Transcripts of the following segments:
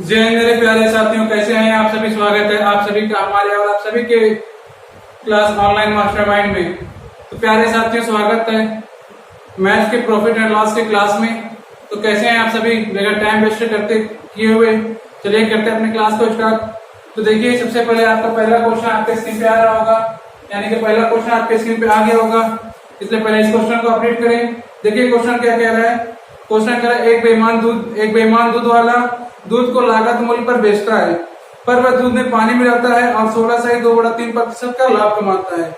जय हिंद मेरे प्यारे साथियों, कैसे हैं आप सभी। स्वागत है आप सभी का हमारे और आप सभी के क्लास ऑनलाइन मास्टरमाइंड में। तो प्यारे साथियों, स्वागत है मैथ्स के प्रॉफिट एंड लॉस के क्लास में। तो कैसे हैं आप सभी, बगैर टाइम वेस्ट करते किए हुए चलिए करते हैं अपनी क्लास को स्टार्ट। तो देखिए, सबसे पहले आपका पहला क्वेश्चन आपके स्क्रीन पे आ रहा होगा, यानी कि पहला क्वेश्चन आपके स्क्रीन पे आ गया होगा। इसलिए पहले इस क्वेश्चन को अपडेट करें। देखिए क्वेश्चन क्या कह रहा है। क्वेश्चन कह रहा है एक बेईमान दूध वाला दूध को लागत मूल्य पर बेचता है, पर वह दूध में पानी मिलाता है और 16.2/3% का लाभ कमाता है।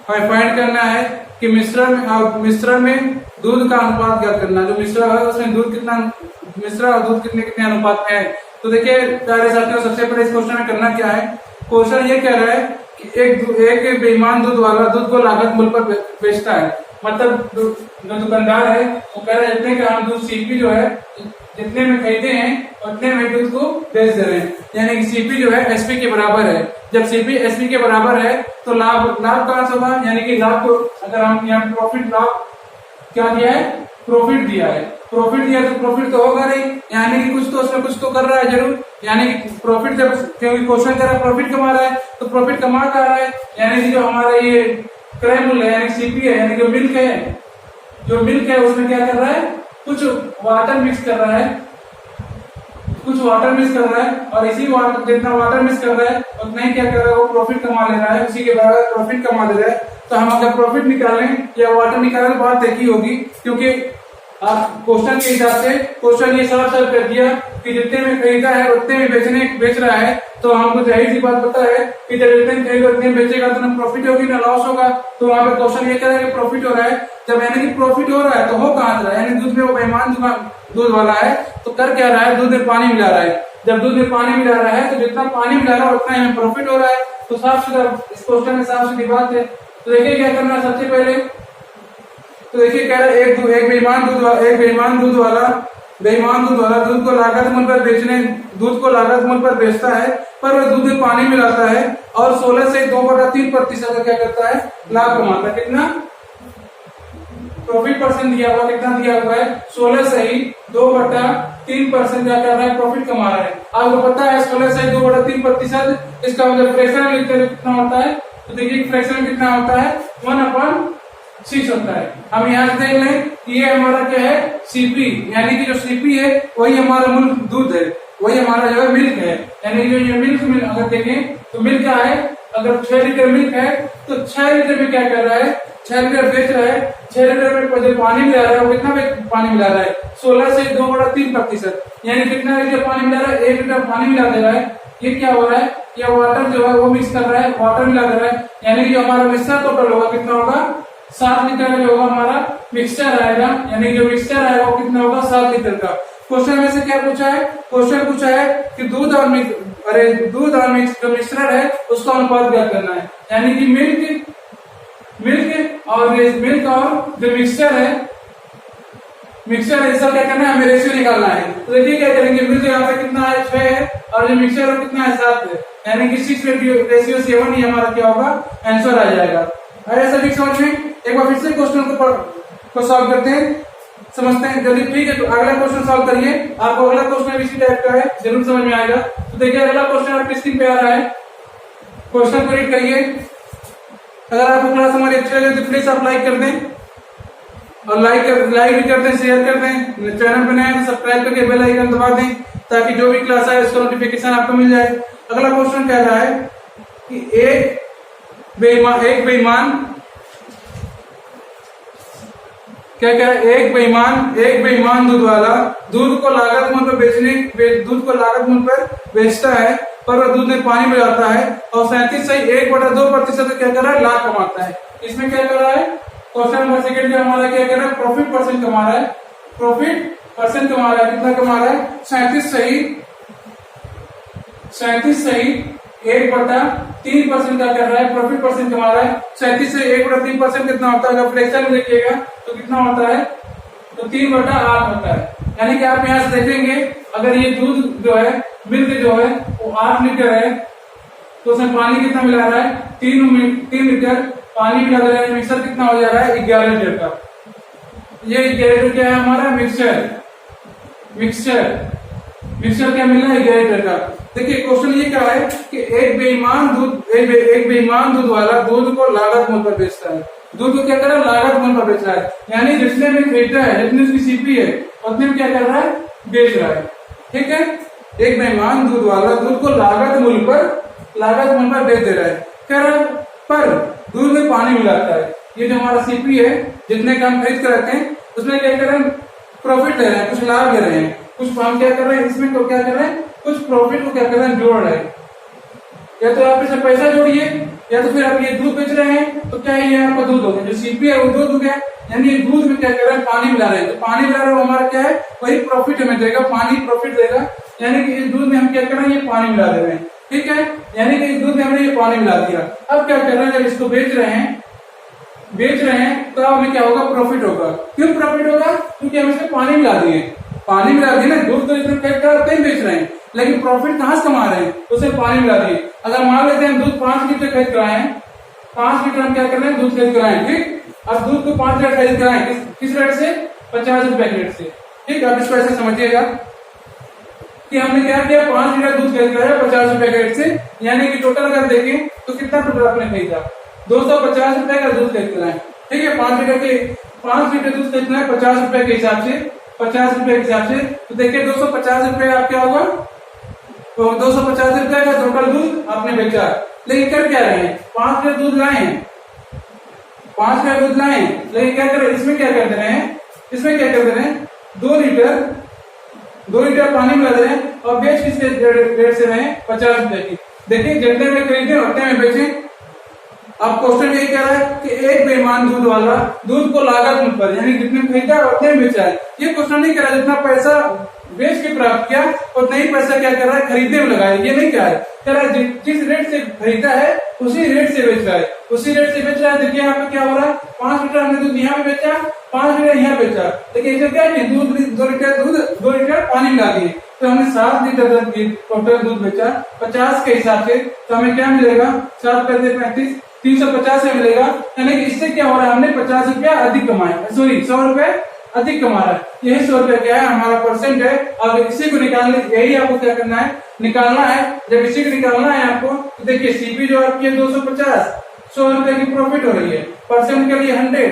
हमें फाइंड करना है कि मिश्रण में दूध का अनुपात क्या करना। जो मिश्रण है उसमें दूध कितना, मिश्रण और दूध कितने कितने अनुपात में है। तो देखिए प्यारे साथियों, सबसे पहले इस क्वेश्चन में करना क्या है। क्वेश्चन ये कह रहा है कि एक बेईमान दूध वाला दूध को लागत मूल्य पर बेचता है। मतलब जो दुकानदार है वो कह रहा है जितने का हम दूध सीपी जो है जितने में खरीदे हैं उतने में दूध को बेच दे रहे हैं, यानी कि सीपी जो है एसपी के बराबर है। जब सीपी एसपी के बराबर है तो लाभ कहां से होगा, यानी कि लाभ को अगर हम यहाँ प्रॉफिट लाभ क्या दिया है, प्रॉफिट दिया है। प्रॉफिट दिया तो प्रॉफिट तो होगा नहीं, यानी कि कुछ तो उसमें कुछ तो कर रहा है जरूर। यानी कि प्रॉफिट जब, क्योंकि क्वेश्चन कर रहा है प्रॉफिट कमा रहा है, तो प्रॉफिट कमा कर रहा है, यानी कि जो हमारा ये क्रय मूल्य है यानी सीपी है, यानी जो मिल्क है उसमें क्या कर रहा है, कुछ वाटर मिक्स कर रहा है, और इसी वाटर जितना वाटर मिक्स कर रहा है उतना ही क्या कर रहा है, वो प्रॉफिट कमा ले रहा है, उसी के बराबर प्रॉफिट कमा ले रहा है। तो हम अगर प्रॉफिट निकालें या वाटर निकालें तो बात एक ही होगी, क्योंकि आप क्वेश्चन के हिसाब से क्वेश्चन ये साफ कर दिया कि जितने में खरीदा है उतने में बेच रहा है। तो हमको जाहिर सी बात पता है कि जब जितने खरीदो उतने बेचेगा तो ना प्रॉफिट होगी ना लॉस होगा। तो वहां पे क्वेश्चन ये कह रहा है कि प्रॉफिट हो रहा है। जब यानी कि प्रॉफिट हो रहा है तो हो कहां रहा है, यानी दूध में वो बेईमान दूध वाला है तो कर क्या रहा है, दूध में पानी मिला रहा है। जब दूध में पानी मिला रहा है तो जितना पानी मिला रहा है उतना ही प्रॉफिट हो रहा है। तो साफ सीधा इस क्वेश्चन में साफ सीधी बात है। तो देखिए क्या करना है सबसे पहले। तो देखिए कह रहा है एक बेईमान दूध वाला दूध को लागत मूल्य पर बेचता है, पर वह दूध में पानी मिलाता है और 16 से 2/3% का क्या करता है, लाभ कमाता है। कितना प्रॉफिट परसेंट दिया हुआ, कितना दिया हुआ है, 16 से ही 2/3% क्या कर रहा है, प्रॉफिट कमा रहा है। आपको पता है 16 से 2/3%, इसका मतलब फ्रैक्शन लिखते हुए कितना होता है। तो देखिए फ्रैक्शन कितना होता है, 1/6 होता है। हम यहाँ से देख लें कि ये हमारा क्या है, सीपी, यानी कि जो सीपी है वही हमारा मूल दूध है, वही हमारा जो है मिल्क है। यानी जो ये मिल्क अगर देखें तो मिल्क क्या है, अगर 6 लीटर मिल्क है तो 6 लीटर में क्या कर रहा है, 6 लीटर बेच रहा है। 6 लीटर में जो पानी मिला रहा है वो कितना पानी मिला रहा है, 16 से 2/3%, यानी कितना लीटर पानी मिला रहा है, 1 लीटर पानी मिला दे रहा है। ये क्या हो रहा है, ये वाटर जो है वो मिक्स कर रहा है, वाटर मिला दे रहा है, यानी कि जो हमारा मिक्सचर टोटल होगा कितना होगा, 7 लीटर का जो होगा हमारा मिक्सचर आएगा, यानी जो मिक्सचर आएगा वो कितना होगा, 7 लीटर का। क्वेश्चन में से क्या पूछा है, क्वेश्चन पूछा है कि दूध और मिक्स जो मिश्रण है उसका अनुपात क्या करना है, यानी कि मिल्क और जो मिक्सचर है इसका क्या करना है, हमें रेशियो निकालना है। तो देखिए क्या करेंगे, मिल्क यहाँ पे कितना है, 6 है, और जो मिक्सचर है कितना है, 7 है, यानी कि 6:7 ही हमारा क्या होगा, आंसर आ जाएगा। अरे सभी समझ में, एक बार फिर से क्वेश्चन को सॉल्व करते हैं, समझते हैं जल्दी। ठीक है, तो अगला क्वेश्चन सॉल्व करिए। आपको अगला क्वेश्चन इसी टाइप का है, जरूर समझ में आएगा। तो देखिए अगला क्वेश्चन आपकी स्क्रीन पे आ रहा है, क्वेश्चन को रीड करिए। अगर आपको क्लास हमारी अच्छी लगे तो प्लीज आप लाइक कर दें, और लाइक भी कर दें, शेयर कर दें। चैनल पर नए हैं तो सब्सक्राइब करके बेल आइकन दबा दें, ताकि जो भी क्लास आए उसका नोटिफिकेशन आपको मिल जाए। अगला क्वेश्चन कह रहा है कि एक बेईमान क्या कह रहा है, एक बेईमान दूध वाला दूध को लागत मूल्य पर बेचता है, पर वह दूध में पानी मिलाता है और 37.2% क्या कर रहा है, लाभ कमाता है। इसमें क्या कर रहा है, क्वेश्चन नंबर सेकंड में हमारा क्या कर रहा है, प्रॉफिट परसेंट कमा रहा है, कितना कमा रहा है, 37 सही 1/3% का कर रहा है, प्रॉफिट परसेंट कमा रहा है। 37 से 1/3% कितना होता है, अगर फ्रैक्शन में देखिएगा तो कितना होता है, तो 3/8 होता है। यानी कि आप यहाँ से देखेंगे अगर ये दूध जो है, मिल्क जो है वो 8 लीटर है, तो उसमें पानी कितना मिला रहा है, 3 लीटर पानी मिला रहा है। मिक्सर कितना हो जा रहा है, 11 लीटर का। ये 11 लीटर क्या है हमारा, मिक्सचर मिक्सचर क्या मिल रहा है 11 लीटर का। देखिए क्वेश्चन ये क्या है कि एक बेईमान दूध वाला दूध को लागत मूल्य पर बेचता है। दूध को क्या कर रहा है, लागत मूल्य पर बेच रहा है, यानी जितने में खरीदा है, जितनी उसकी सीपी है उतने में क्या कर रहा है, बेच रहा है। ठीक है, एक बेईमान दूध वाला दूध को लागत मूल्य पर बेच दे रहा है। कह रहा है पर दूध में पानी मिलाता है। ये जो हमारा सीपी है, जितने का हम खरीद कर रखते हैं उसमें क्या कर रहे हैं, प्रॉफिट ले रहे हैं, कुछ लाभ ले रहे हैं, कुछ हम क्या कर रहे हैं, इसमें तो क्या कर रहे हैं, कुछ प्रॉफिट को क्या कर रहे हैं, जोड़ रहे हैं। या तो आप इसमें पैसा जोड़िए, या तो फिर आप ये दूध बेच रहे हैं, तो क्या है, ये आपका दूध हो गया, जो सीपी है वो दूध हो गया, यानी ये दूध में क्या कर रहे हैं, पानी मिला रहे हैं। तो पानी मिला रहे हैं हमारा क्या है, वही प्रॉफिट हमें देगा, पानी प्रॉफिट देगा, यानी कि इस दूध में हम क्या कर रहे हैं, ये पानी मिला दे रहे हैं। ठीक है, यानी कि इस दूध में हमने ये पानी मिला दिया। अब क्या कर रहे हैं, जब इसको बेच रहे हैं तो हमें क्या होगा, प्रॉफिट होगा। क्यों प्रॉफिट होगा, क्योंकि हम इसमें पानी मिला दिए ना, दूध तो इसमें कहीं बेच रहे हैं, लेकिन प्रॉफिट कहां से कमा रहे हैं, उसे पानी मिला दिए। अगर मान लेते हैं दूध 5 लीटर खरीद कर आए हैं, 5 लीटर हम क्या कर रहे हैं, दूध खरीद कर आए। ठीक, अब दूध को 5 लीटर खरीद कर आए, किस रेट से, 50 रुपए के रेट से। ठीक, अब इसको ऐसे समझिएगा कि हमने क्या किया, 5 लीटर दूध खरीद कर आए 50 रुपए के रेट से, यानी कि टोटल अगर देखें तो कितना टोटल आपने खरीदा, 250 रुपए का दूध खरीद कर आए। ठीक है, 5 लीटर दूध खरीदना है 50 रुपए के हिसाब से, 50 रुपए के हिसाब से, तो देखिए 250 रुपए आप क्या होगा, तो 250 रुपए का टोटल दूध आपने बेचा। लेकिन कर क्या रहे हैं, 5 लीटर दूध लाए, लेकिन क्या कर रहे हैं, इसमें क्या कर दे रहे हैं, 2 लीटर पानी मिला दे रहे हैं, और बेच किसके रेट से रहे हैं, 50 रुपए की। देखिए जितने में खरीदे उतने में बेचे। अब क्वेश्चन यही कह रहा है कि एक बेईमान दूध वाला दूध को लागत मूल्य पर, यानी जितने खरीदा उतने में बेचा है। ये क्वेश्चन नहीं कह रहा जितना पैसा बेच के प्राप्त किया उतना ही पैसा क्या कर रहा है, खरीदने में लगाया। ये नहीं कह रहा है जिस रेट से खरीदा है उसी रेट से बेच रहा है, देखिए यहाँ पे क्या हो रहा है, 5 लीटर हमने दूध यहाँ पे बेचा, 5 लीटर यहाँ बेचा, लेकिन इसे क्या है, 2 लीटर पानी मिला दिए, तो हमने 7 लीटर टोटल दूध बेचा 50 के हिसाब से, तो हमें क्या मिलेगा, 7 × 35 350 से मिलेगा। यानी कि इससे क्या हो रहा है, हमने 50 रुपया अधिक कमाया, सॉरी 100 रुपए अधिक कमा रहा है। यही 100 रुपया क्या है, हमारा परसेंट है। और इसी को निकालने, यही आपको क्या करना है, निकालना है। जब इसी को निकालना है आपको, तो देखिए सीपी जो आपकी है 250, 100 रुपए की प्रॉफिट हो रही है, परसेंट के लिए 100।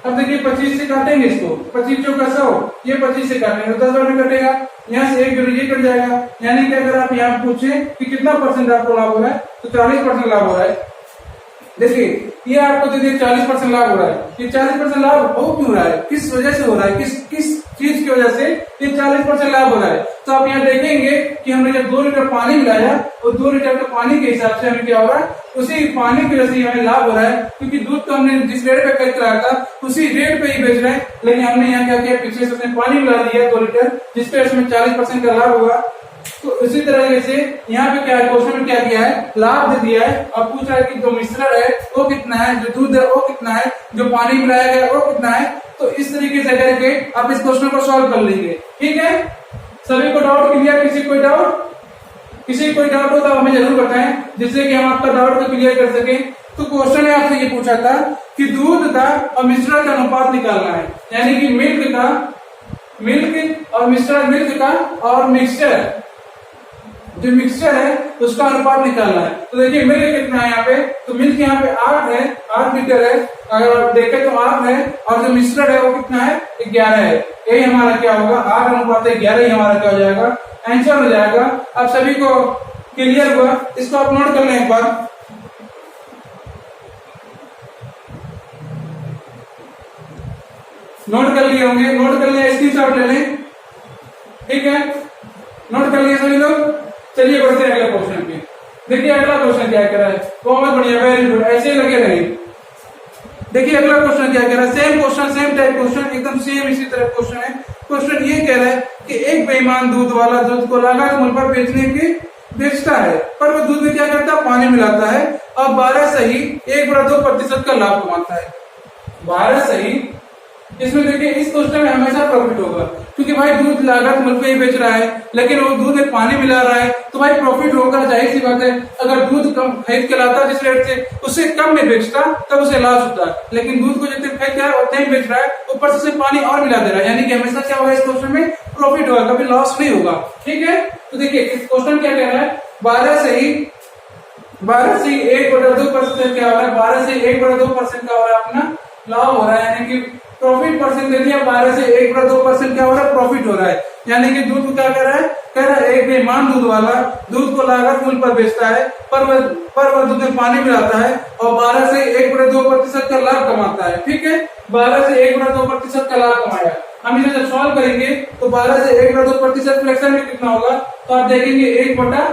अब देखिए 25 से काटेंगे इसको, 25 चौका 100, ये 25 से काटेंगे तो 10 में कटेगा, यहाँ से 1 ये कट जाएगा। यानी कि अगर आप यहाँ पूछे कि कितना परसेंट आपको लाभ हो रहा है, तो 40% लाभ हो रहा है। देखिए ये आपको दे दिए 40% लाभ हो रहा है। ये 40% लाभ हो क्यों रहा है, किस वजह से हो रहा है, किस चीज की वजह से ये 40% लाभ हो रहा है। तो आप यहाँ देखेंगे कि हमने जब 2 लीटर पानी मिलाया, और 2 लीटर के पानी के हिसाब से हमें क्या हो रहा है, उसी पानी की वजह से हमें लाभ हो रहा है, क्योंकि दूध तो हमने जिस रेट पे खरीद कराया था उसी रेट पे ही बेच रहे हैं। लेकिन हमने यहाँ क्या किया, पीछे से उसने पानी मिला दिया 2 लीटर, जिसपे इसमें 40% का लाभ हुआ। तो इसी तरह से यहाँ पे क्या है, क्वेश्चन में क्या किया है, लाभ दे दिया है। अब पूछ रहा है कि जो मिश्रण है वो कितना है, जो दूध है वो कितना है, जो पानी मिलाया गया वो कितना है। तो इस तरीके से करके आप इस क्वेश्चन को सॉल्व कर लेंगे। ठीक है, सभी को डाउट क्लियर, किसी कोई डाउट हो तो हमें जरूर बताएं, जिससे कि हम आपका डाउट को क्लियर कर सके। तो क्वेश्चन ने आपसे ये पूछा था कि दूध का और मिश्रण का अनुपात निकालना है, यानी कि मिल्क और मिश्रण, मिल्क का और मिक्सचर, जो मिक्सचर है उसका अनुपात निकालना है। तो देखिए मिल्क कितना है यहाँ पे, तो मिल्क यहाँ पे 8 लीटर है, अगर आप देखें तो 8 है, और जो मिश्रण है वो कितना है, 11 है। यही हमारा क्या होगा, 8:11 ही हमारा क्या हो जाएगा, आंसर हो जाएगा। आप सभी को क्लियर हुआ, इसको आप नोट कर लें एक बार। नोट कर लिए होंगे, नोट कर लिया, स्क्रीनशॉट ले लें। ठीक है, नोट कर लिए सभी लोग। चलिए बढ़ते हैं अगले क्वेश्चन पे। देखिए अगला क्वेश्चन क्या कह रहा है, बहुत बढ़िया, वेरी गुड, ऐसे ही लगे रहे। देखिए अगला क्वेश्चन क्या कह रहा है, same question, same type question, एकदम सेम इसी तरह क्वेश्चन है। क्वेश्चन ये कह रहा है कि एक बेईमान दूध वाला दूध को लागत मूल्य पर बेचता है, पर वो दूध में क्या करता है, पानी मिलाता है, और 12 सही 1/2% का लाभ कमाता है। 12 सही, इसमें देखिए इस क्वेश्चन में हमेशा प्रॉफिट होगा, क्योंकि भाई दूध लागत मूल्य पे ही बेच रहा है, लेकिन वो दूध में पानी मिला रहा है, तो भाई प्रॉफिट होगा, जाहिर सी बात है। अगर दूध कम खरीद के लाता जिस रेट से, उससे कम में बेचता तब उसे लॉस होता, लेकिन दूध को जितने खरीद के उतने ही बेच रहा है, ऊपर से पानी और मिला दे रहा है, यानी कि हमेशा क्या होगा, इस क्वेश्चन में प्रॉफिट होगा, कभी लॉस नहीं होगा। ठीक है, तो देखिए क्वेश्चन क्या कह रहा है, 12 से ही 1/2% क्या हो रहा है, 12 से 1/2% क्या हो रहा है, अपना लाभ हो रहा है, यानी कि प्रॉफिट परसेंट दे दिया, 12 से 1/2% क्या हो रहा है, प्रॉफिट हो रहा है। यानी कि दूध को क्या कर रहा है, कह रहा है एक बेईमान दूध वाला दूध को लागत मूल्य पर बेचता है, पर वह दूध में पानी मिलाता है और 12 से 1/2% का लाभ कमाता है। ठीक है, 12 से 1/2% का लाभ कमाया। हम इसे जब सॉल्व करेंगे तो 12 से 1/2% फ्रैक्शन में कितना होगा, तो आप देखेंगे 1/8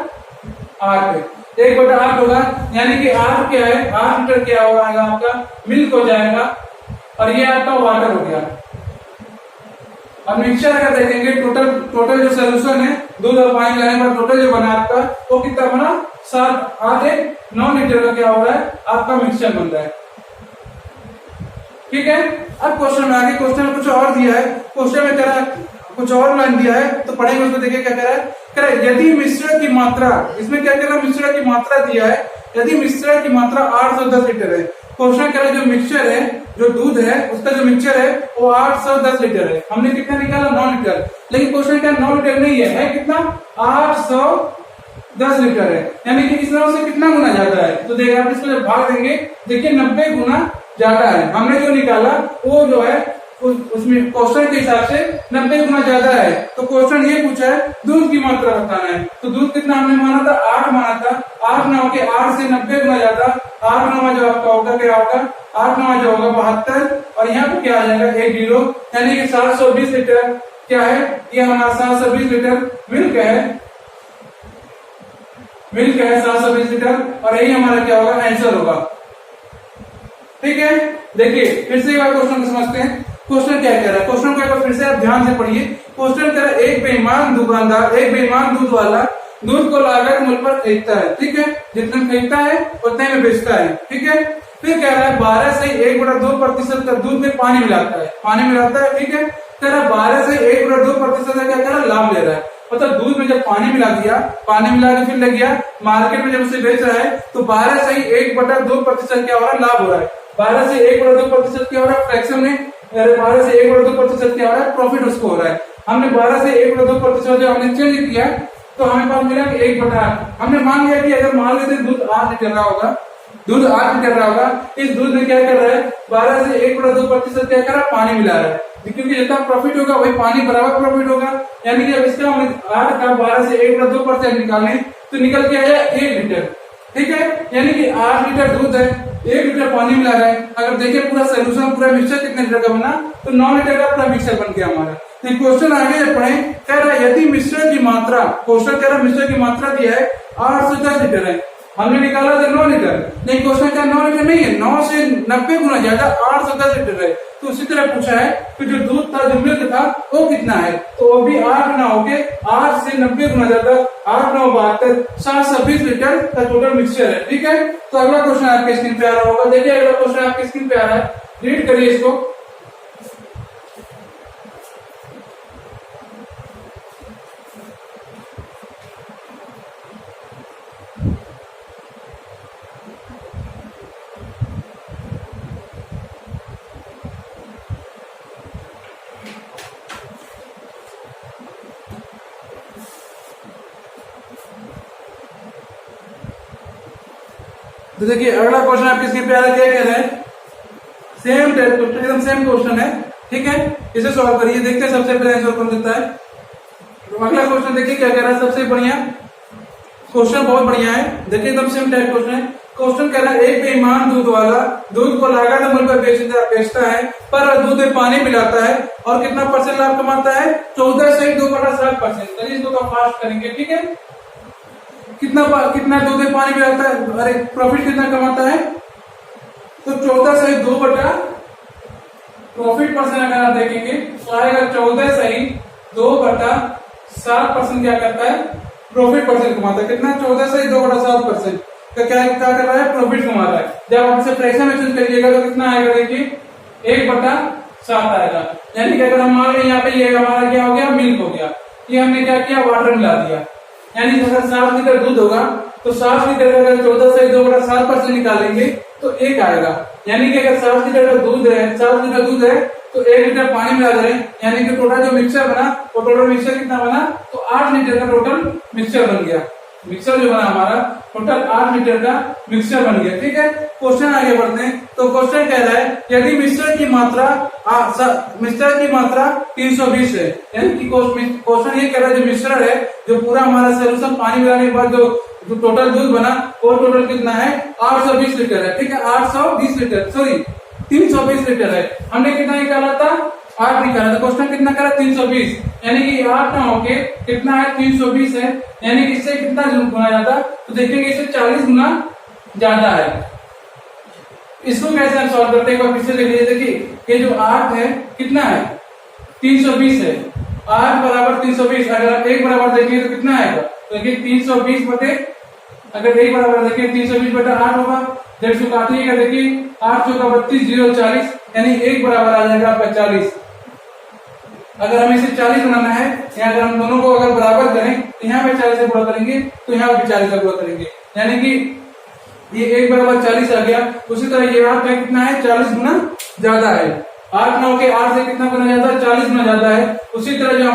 1/8 होगा, यानी कि 8 क्या है, 8 लीटर क्या होगा आपका मिल्क हो जाएगा, और ये आपका वाटर हो गया। अब मिक्सचर अगर देखेंगे टोटल जो सोल्यूशन है दूध और पानी मिलाने के बाद टोटल जो बना आपका वो कितना बना, 9 लीटर का क्या हो रहा है, आपका मिक्सचर बन रहा है। ठीक है, अब क्वेश्चन में आगे, क्वेश्चन में कुछ और दिया है, क्वेश्चन में कह रहा है कुछ और लाइन दिया है, तो पढ़ेंगे उसको। देखिए क्या कह रहा है, यदि मिश्रण की मात्रा, इसमें क्या कह रहा है, मिश्रण की मात्रा दिया है, यदि मिश्रण की मात्रा 810 लीटर है। क्वेश्चन कह रहा है जो मिक्सचर है, जो दूध है उसका जो मिक्सचर है वो 810 लीटर है। हमने कितना निकाला, 9 लीटर, लेकिन क्वेश्चन क्या 9 लीटर नहीं है कितना, 810 लीटर है, यानी कि इस तरह से कितना गुना ज्यादा है। तो देखिए आप इसको जब भाग देंगे, देखिए 90 गुना ज्यादा है। हमने जो निकाला वो जो है उसमें क्वेश्चन के हिसाब से 90 गुना ज्यादा है। तो क्वेश्चन ये पूछा है दूध की मात्रा बताना है, तो दूध कितना हमने माना था, 8 माना था, 8 9 के 8 से 90 गुना ज्यादा, 8 9 जो आपका होगा क्या होगा, 8 9 जो होगा 72, और यहाँ पे क्या आ जाएगा 1 जीरो, यानी कि 720 लीटर क्या है, ये हमारा 720 लीटर मिल्क है 720 लीटर, और यही हमारा क्या होगा, आंसर होगा। ठीक है, देखिए फिर से एक बार क्वेश्चन को समझते हैं। क्वेश्चन क्या कह रहा है, क्वेश्चन को एक बार फिर से आप ध्यान से पढ़िए। क्वेश्चन कह रहा है एक बेईमान दुकानदार, एक बेईमान दूध वाला दूध को लागत मूल्य पर खरीदता है। ठीक है, जितने खरीदता है उतने में बेचता है। ठीक है, फिर कह रहा है 12 से 1/2% का दूध में पानी मिलाता है। ठीक है, कह रहा है 12 से 1/2% का क्या कर रहा है, लाभ ले रहा है। मतलब दूध में जब पानी मिला दिया, पानी मिला के फिर लग गया मार्केट में जब उसे बेच रहा है, तो 12 से 1/2% क्या हो रहा है, लाभ हो रहा है। 12 से 1/2% क्या हो रहा है, फ्रैक्शन में 12 से 1/2% क्या हो रहा है, प्रॉफिट उसको हो रहा है। हमने 12 से 1/2% जो हमने चेंज किया, तो हमें पास मिला कि 1/8। हमने मान लिया कि अगर मान लेते दूध 8 लीटर रहा होगा, इस दूध में क्या कर रहा है, 12 से 1/2% क्या कर रहा है, पानी मिला रहा है, क्योंकि जितना प्रॉफिट होगा वही पानी बराबर प्रॉफिट होगा। यानी कि अब इसका हम 8 का 12 से 1/2% निकालें तो निकल के आया 1 लीटर। ठीक है, यानी कि 8 लीटर दूध है, 1 लीटर पानी मिला रहा है। अगर देखें पूरा सोल्यूशन, पूरा मिक्सचर कितने लीटर का बना, तो 9 लीटर का पूरा मिक्सचर बन गया हमारा। तो क्वेश्चन आगे पढ़े, कह रहा है यदि मिश्रण की मात्रा, क्वेश्चन कह रहा है मिश्रण की मात्रा दिया है 810 लीटर है, हमने निकाला था 9 लीटर, लेकिन क्वेश्चन क्या 9 लीटर नहीं है, 9 से 90 गुना ज्यादा 810 लीटर है। तो उसी तरह पूछा है कि जो दूध था, जो मिल्क था, वो कितना है, तो वो भी 8 ना होके 8 से 90 गुना ज्यादा, 8 9 72, 720 लीटर का टोटल मिक्सचर है। ठीक है, तो अगला क्वेश्चन आपके स्क्रीन पे आ रहा होगा। देखिए अगला क्वेश्चन आपके स्क्रीन पे आ रहा है, रीड करिए इसको। तो देखिए अगला क्वेश्चन आपके स्क्रीन पे आ रहा है, क्या कह रहे हैं, सेम एकदम सेम क्वेश्चन है। ठीक है, इसे सॉल्व करिए, देखते हैं सबसे पहले आंसर कौन देता है। तो अगला क्वेश्चन देखिए क्या कह रहा है, सबसे बढ़िया क्वेश्चन, बहुत बढ़िया है। देखिए एकदम सेम टाइप क्वेश्चन है। क्वेश्चन कह रहा है एक बेईमान दूध वाला दूध को लागत मूल्य पर बेचता है, पर दूध में पानी मिलाता है और कितना परसेंट लाभ कमाता है, 14 से 2/7%। चलिए इसको तो फास्ट करेंगे। ठीक है, कितना दूध में पानी मिलाता है, अरे प्रॉफिट कितना कमाता है, तो 14 से 2 बटा प्रॉफिट परसेंट अगर आप देखेंगे तो आएगा 14 से 2/7% क्या करता है, प्रॉफिट परसेंट कमाता है। कितना, 14 से 2/7% का क्या कर रहा है, प्रॉफिट कमा रहा है। जब आप इसे फ्रैक्शन में चूज करिएगा तो कितना आएगा, देखिए 1/7 आएगा। यानी कि अगर हम मान लें यहाँ पे ये हमारा क्या हो गया, मिल्क हो गया, ये हमने क्या किया, वाटर मिला दिया। यानी अगर 7 लीटर दूध होगा तो 7 लीटर अगर 14 से 2/7% निकालेंगे तो 1 आएगा। यानी कि अगर 60 लीटर का दूध है, 60 लीटर दूध है तो 1 लीटर पानी मिला दे, यानी कि टोटल जो मिक्सचर बना वो टोटल मिक्सचर कितना बना, तो 8 लीटर का टोटल मिक्सचर बन गया। मिक्सचर जो बना हमारा टोटल 8 लीटर का मिक्सचर बन गया। ठीक है, क्वेश्चन आगे बढ़ते हैं। तो क्वेश्चन कह रहा है यदि मिक्सचर की मात्रा 320 है, यानी कि क्वेश्चन ये कह रहा है जो मिक्सचर है, जो पूरा हमारा सोल्यूशन पानी मिलाने के बाद जो टोटल दूध बना वो टोटल कितना है, 820 लीटर है। ठीक है, 820 लीटर, सॉरी 320 लीटर है। हमने कितना निकाला था, 8 निकाला था। क्वेश्चन कितना करा, 320, यानी कि 8 ना होके कितना है, 320 है। यानी कि इससे कितना गुना ज्यादा, तो देखेंगे इससे 40 गुना ज्यादा है। इसको कैसे हम सॉल्व करते हैं, फिर से देख लीजिए। देखिए ये जो 8 है कितना है, 320 है। 8 बराबर 320, अगर आप 1 बराबर देखेंगे तो कितना आएगा, तो देखिए 320 बटे, अगर 1 बराबर देखें 320 बटा 8 होगा। 150 काटिएगा, देखिए 8 चौका 32, 0 40, यानी 1 बराबर आ जाएगा आपका 40। अगर हमें इसे 40 बनाना है, या अगर हम दोनों को अगर बराबर करें तो यहाँ पे 40 से गुणा करेंगे तो यहाँ पे 40 से गुणा करेंगे, यानी कि ये 1 बराबर 40 आ गया। उसी तरह ये 8 है कितना है, 40 गुना ज्यादा है। 8 ना होके 8 से कितना गुना ज्यादा, 40 गुना ज्यादा है। उसी तरह जो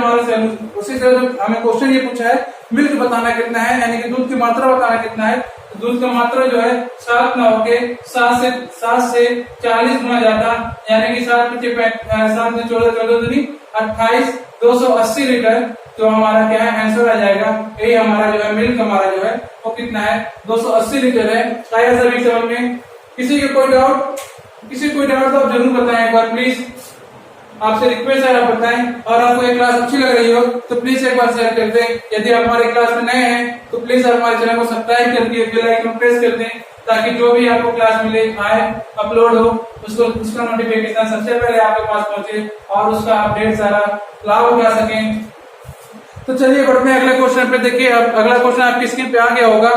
हमें क्वेश्चन ये पूछा है मिल्क बताना कितना है, यानी कि दूध की मात्रा बताना कितना है। तो दूध का मात्रा जो है 7 ना होके 7 से 40 गुना ज्यादा, यानी कि 7 से 14 14 दूनी 28, 280 लीटर। तो हमारा क्या है, आंसर आ जाएगा। यही हमारा जो है मिल्क हमारा जो है वो कितना है, 280 लीटर है। आया सभी समझ में? किसी को कोई डाउट तो आप जरूर बताएं एक बार प्लीज, आपसे रिक्वेस्ट है आप बताएं। और आपको ये क्लास अच्छी लग रही हो तो प्लीज एक बार शेयर कर दें। यदि आप हमारे क्लास में नए हैं तो प्लीज आप हमारे चैनल को सब्सक्राइब करके बेल आइकन प्रेस कर दें, ताकि जो भी आपको क्लास मिले आए अपलोड हो उसका नोटिफिकेशन सबसे पहले आपके पास पहुंचे और उसका अपडेट सारा लाभ उठा सकें। तो चलिए बढ़ते हैं अगले क्वेश्चन पे। देखिए अब अगला क्वेश्चन आपकी स्क्रीन पे आ गया होगा।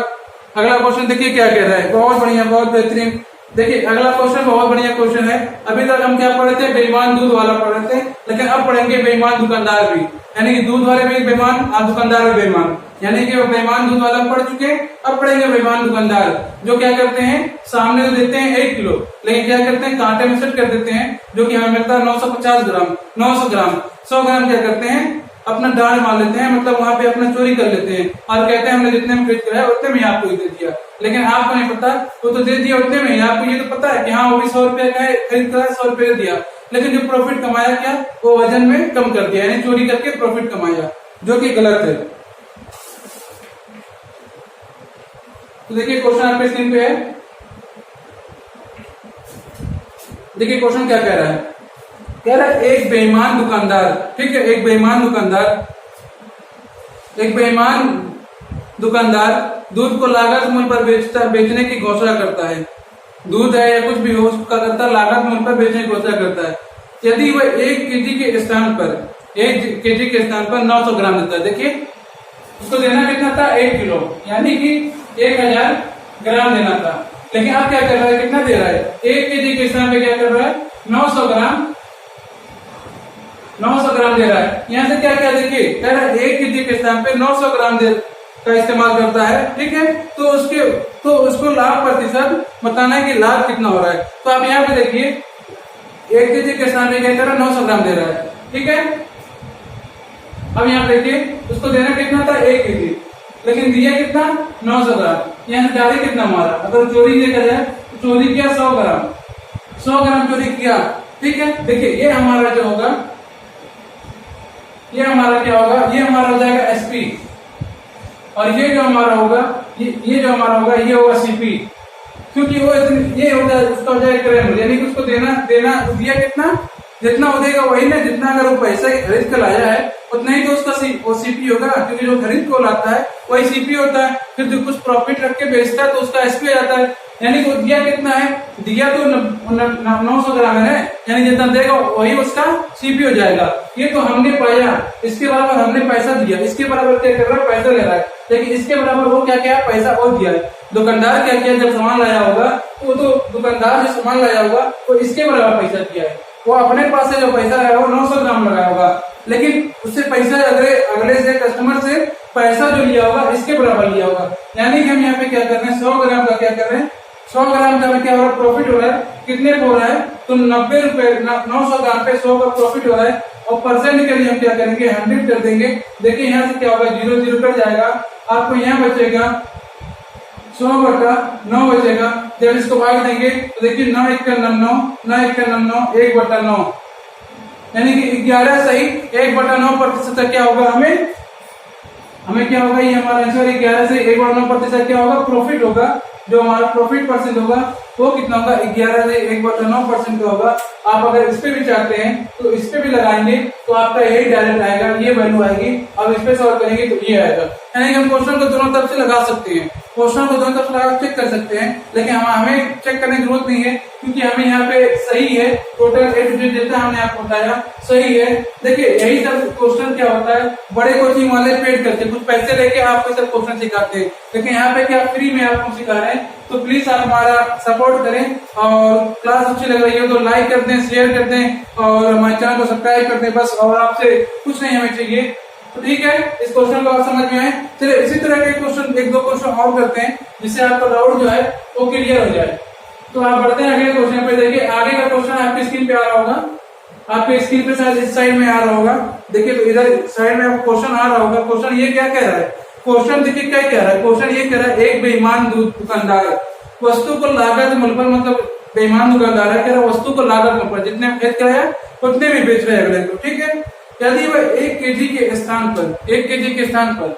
अगला क्वेश्चन देखिए क्या कह रहा है, बहुत बढ़िया, बहुत बेहतरीन। देखिए अगला क्वेश्चन बहुत बढ़िया क्वेश्चन है। अभी तक हम क्या पढ़ रहे थे, बेईमान दूध वाला पढ़ रहे थे, लेकिन अब पढ़ेंगे बेईमान दुकानदार भी, यानी कि दूध वाले भी बेईमान और दुकानदार भी बेईमान। यानी कि वो बेईमान दूध वाला पढ़ चुके, अब पढ़ेंगे बेईमान दुकानदार, जो क्या करते हैं, सामने तो देते हैं 1 किलो, लेकिन क्या करते हैं कांटे में सेट कर देते हैं, जो कि हमें मिलता है 950 ग्राम, 900 ग्राम, 100 ग्राम क्या करते हैं अपना डाल मान लेते हैं, मतलब वहां पे अपना चोरी कर लेते हैं और कहते हैं हमने जितने में खरीद कराया उतने में आपको दे दिया। लेकिन आपको नहीं पता, वो तो दे दिया उतने में, आपको ये तो पता है कि हाँ वो भी 100 रुपए का खरीद कराया, 100 रुपए दिया, लेकिन जो प्रॉफिट कमाया क्या, वो वजन में कम कर दिया, यानी चोरी करके प्रॉफिट कमाया, जो कि गलत है। तो देखिए क्वेश्चन आपके स्क्रीन पे है। देखिए क्वेश्चन क्या कह रहा है, कह रहा है एक बेईमान दुकानदार, ठीक है, एक बेईमान दुकानदार दूध को लागत मूल्य पर बेचने की घोषणा करता है। दूध है या कुछ भी हो, उसका करता लागत मूल्य पर बेचने की घोषणा करता है। यदि वह 1 केजी के स्थान पर 900 ग्राम देता है। देखिए उसको देना कितना था, 1 किलो, यानी कि 1000 ग्राम देना था, लेकिन अब क्या कर रहा है, कितना दे रहा है, 1 केजी के स्थान पे क्या कर रहा है, 900 ग्राम दे रहा है। यहाँ से क्या क्या देखिए, कह रहा है 1 केजी के स्थान पे 900 ग्राम का इस्तेमाल करता है, ठीक है। तो उसको लाभ प्रतिशत बताना है कि लाभ कितना हो रहा है। तो आप यहाँ पे देखिए 1 केजी के स्थान पे क्या कर रहा है, 900 ग्राम दे रहा है, ठीक है। अब यहाँ देखिए उसको देना कितना था, 1 केजी, लेकिन दिया कितना, 900 ग्राम। यहाँ से जारी कितना मारा, अगर चोरी देखा जाए तो चोरी किया 100 ग्राम चोरी किया, ठीक है। देखिए ये हमारा जो होगा, ये हमारा क्या होगा, ये हमारा हो जाएगा एसपी, और ये जो हमारा होगा, ये जो हमारा होगा ये होगा सीपी, क्योंकि वो ये होगा उसका हो जाएगा क्रेम, यानी कि उसको देना दिया कितना, जितना हो देगा वही ना, जितना अगर वो पैसा खरीद कर लाया है उतना ही तो उसका वो सीपी होगा, क्योंकि जो खरीद को लाता है वही सीपी होता है। फिर जो कुछ प्रॉफिट रख के बेचता है तो उसका एसपी आ जाता है। यानी कि दिया कितना है, दिया तो 900 ग्राम है, यानी जितना देगा वही उसका सीपी हो जाएगा। ये तो हमने पाया, इसके बराबर हमने पैसा दिया, इसके बराबर क्या कर रहा है, पैसा ले रहा है, लेकिन इसके बराबर वो क्या क्या पैसा और दिया है। दुकानदार क्या किया, जब सामान लाया होगा तो दुकानदार जो सामान लाया होगा वो इसके बराबर पैसा दिया है, वो अपने पास से जो पैसा लगाया होगा 900 ग्राम लगाया होगा, लेकिन उससे पैसा अगले से कस्टमर से पैसा जो लिया होगा इसके बराबर लिया होगा। यानी कि हम यहाँ पे क्या कर रहे हैं, 100 ग्राम का क्या कर रहे हैं, 100 ग्राम का हमें क्या हो रहा है, प्रॉफिट हो रहा है, कितने पे हो रहा है, तो 90 रुपए, 900 ग्राम पे 100 का प्रॉफिट हो रहा है। और परसेंट के लिए हम क्या करेंगे, 100 कर देंगे। देखिए यहाँ से क्या होगा, 0 0 कट जाएगा, आपको यहाँ बचेगा 100/9 बचेगा। जब इसको भाग देंगे तो देखिए 9 1 9, 9 1 9, 1/9, यानी कि 11 सही 1/9% क्या होगा, हमें क्या होगा, ये हमारा आंसर 11 से 1/9% क्या होगा, प्रॉफिट होगा। जो हमारा प्रॉफिट परसेंट होगा वो कितना होगा, 11 से 1/9% का होगा। आप अगर इस पे भी चाहते हैं तो इस पे भी लगाएंगे तो आपका यही डायरेक्ट आएगा, ये वैल्यू आएगी। अब इस पे सॉल्व करेंगे तो ये आएगा, यानी कि हम क्वेश्चन को दोनों तरफ से लगा सकते हैं, क्वेश्चन को दोनों तरफ से लगा चेक कर सकते हैं। लेकिन हमें चेक करने की जरूरत नहीं है, क्योंकि हमें यहाँ पे सही है, टोटल A to Z जितना हमने आपको बताया सही है। देखिए यही सब क्वेश्चन क्या होता है, बड़े कोचिंग वाले पेड करते हैं, कुछ पैसे लेके आपको सब क्वेश्चन सिखाते हैं, लेकिन यहाँ पे क्या फ्री में आपको सिखा रहे हैं। तो प्लीज आप हमारा सपोर्ट करें, और क्लास अच्छी लग रही है तो लाइक कर दें, शेयर कर दें, और हमारे चैनल को सब्सक्राइब कर दें, बस। और आपसे कुछ नहीं हमें चाहिए, तो ठीक है, इस क्वेश्चन को आप समझ में आए। चलिए इसी तरह के क्वेश्चन 1 2 क्वेश्चन और करते हैं, जिससे आपका डाउट जो है वो क्लियर हो जाए। तो आप बढ़ते हैं अगले क्वेश्चन पे। देखिए आगे का क्वेश्चन आपकी स्क्रीन पे आ रहा होगा, आपके स्क्रीन पे शायद इस साइड में आ रहा होगा। देखिए तो इधर साइड में आपको क्वेश्चन आ रहा होगा। क्वेश्चन ये क्या कह रहा है, क्वेश्चन देखिए क्या कह रहा है, क्वेश्चन ये कह रहा है, एक बेईमान दुकानदार वस्तु को लागत मूल्य पर, मतलब बेईमान दुकानदार है, कह रहा वस्तु को लागत मूल्य पर जितने खरीद कराया उतने भी बेच रहे हैं अगले को, ठीक है। यदि वह 1 kg के स्थान पर 1 kg के स्थान पर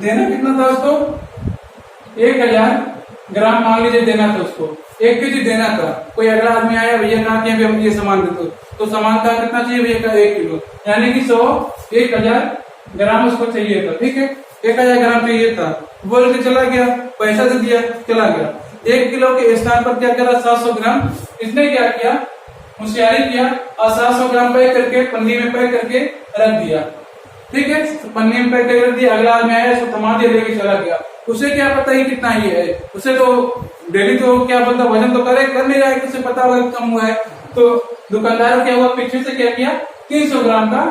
देना कितना था उसको, 1000 ग्राम मान लीजिए देना था उसको, 1 kg देना था। कोई अगला आदमी आया, भैया कहा कि हम ये सामान दे दो, तो सामान का कितना चाहिए भैया का 1 किलो, यानी कि 1000 ग्राम उसको चाहिए था, ठीक है। 1000 ग्राम चाहिए था, बोल के चला गया, पैसा दे दिया, चला गया। 1 किलो के स्थान पर क्या करा, 700 ग्राम इसने क्या किया, होशियारी किया, और 700 ग्राम पैक करके पन्नी में पैक करके रख दिया, ठीक है। पन्नी में पैक करके रख दिया, अगला आदमी आया, उसको थमा दिया, लेके चला गया। उसे क्या पता ही कितना ये है, उसे तो डेली तो क्या पता वजन तो कर नहीं रहा है, उसे पता होगा कम हुआ है। तो दुकानदार क्या हुआ, पीछे से क्या किया, 300 ग्राम का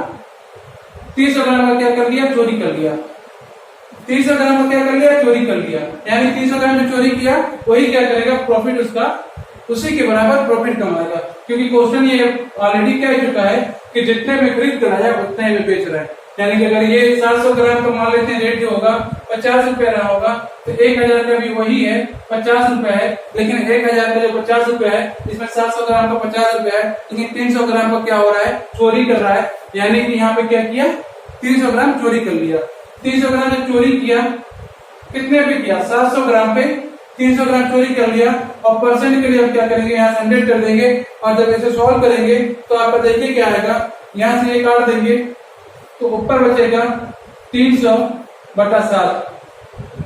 क्या कर लिया, चोरी कर लिया। 300 ग्राम का क्या कर लिया, चोरी कर लिया, यानी 300 ग्राम जो चोरी किया वही क्या करेगा, प्रॉफिट उसका उसी के बराबर प्रॉफिट कमाएगा। क्योंकि क्वेश्चन ये ऑलरेडी कह चुका है कि जितने में खरीद कराया उतने में बेच रहा है, यानी कि अगर ये 700 ग्राम का मान लेते हैं, रेट जो होगा 50 रुपए रहा होगा, तो 1000 का भी वही है, 50 रुपए है। लेकिन 1000 का जो 50 रुपए है, इसमें 700 ग्राम का 50 रुपए है, लेकिन 300 ग्राम का क्या हो रहा है, चोरी कर रहा है। यानी कि यहाँ पे क्या किया, 300 ग्राम चोरी कर लिया। 300 ग्राम जब चोरी किया, कितने पे किया, 700 ग्राम पे 300 ग्राम चोरी कर लिया। और परसेंट के लिए हम क्या करेंगे, यहाँ 100 कर देंगे, और जब इसे सॉल्व करेंगे तो आपका देखिए क्या आएगा, यहाँ से ये काट देंगे तो ऊपर बचेगा 300/7।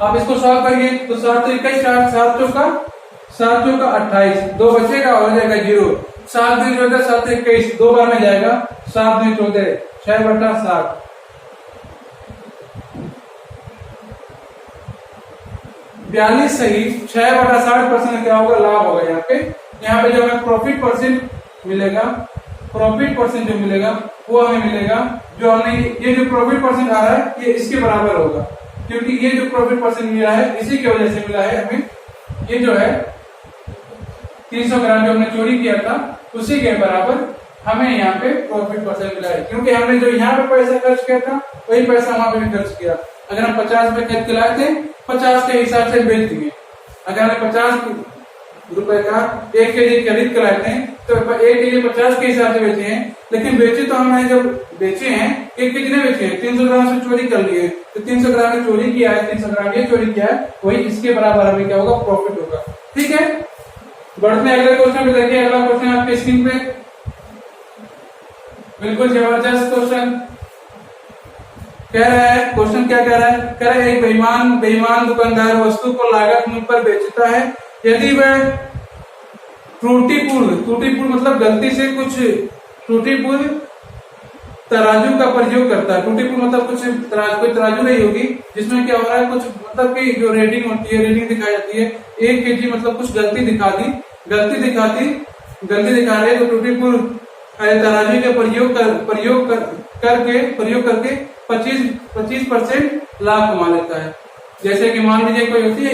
आप इसको सॉल्व करेंगे तो 7 तो 21, 7 चौका 28, 2 बचेगा, हो जाएगा 0। 7 2 14, 7 21, 2 बार में जाएगा, 7 2 14, 6/7। 42 सही, 6/60% क्या होगा, लाभ होगा। यहाँ पे जो हमें प्रॉफिट परसेंट मिलेगा, प्रॉफिट परसेंट जो मिलेगा वो हमें मिलेगा, जो हमने ये जो प्रॉफिट परसेंट आ रहा है ये इसके बराबर होगा, क्योंकि ये जो प्रॉफिट परसेंट मिला है इसी की वजह से मिला है हमें। ये जो है 300 ग्राम जो हमने चोरी किया था उसी के बराबर हमें यहाँ पे प्रॉफिट परसेंट मिला है, क्योंकि हमने जो यहाँ पे पैसा खर्च किया था वही पैसा वहां पे भी खर्च किया। अगर हम 50 रुपए खरीद के लाए थे, 50 के हिसाब से बेच दिए। अगर हमें 50 रुपए का 1 kg खरीद कर लाए थे तो 1 kg 50 के हिसाब से बेचे हैं, लेकिन बेचे तो हमने जब बेचे हैं 1 kg नहीं बेचे हैं, 300 ग्राम से चोरी कर लिए, तो 300 ग्राम ने चोरी किया है, 300 ग्राम ये चोरी किया है, वही इसके बराबर हमें क्या होगा, प्रॉफिट होगा। ठीक है, बढ़ते हैं अगले क्वेश्चन पे। देखिए अगला क्वेश्चन आपके स्क्रीन पे, बिल्कुल जबरदस्त क्वेश्चन कह रहा है। क्वेश्चन क्या कह रहा है, कह रहा है एक बेईमान दुकानदार वस्तु को लागत मूल्य पर बेचता है, यदि वह त्रुटिपूर्ण मतलब गलती से कुछ त्रुटिपूर्ण तराजू का प्रयोग करता है। त्रुटिपूर्ण मतलब कुछ कोई तराजू नहीं होगी जिसमें क्या हो रहा है, कुछ मतलब कि जो रेटिंग होती है, रेटिंग दिखाई जाती है 1 kg, मतलब कुछ गलती दिखा रहे तो त्रुटिपूर्ण तराजू का प्रयोग करके 25% लाभ कमा लेता है। जैसे कि मान लीजिए कोई होती है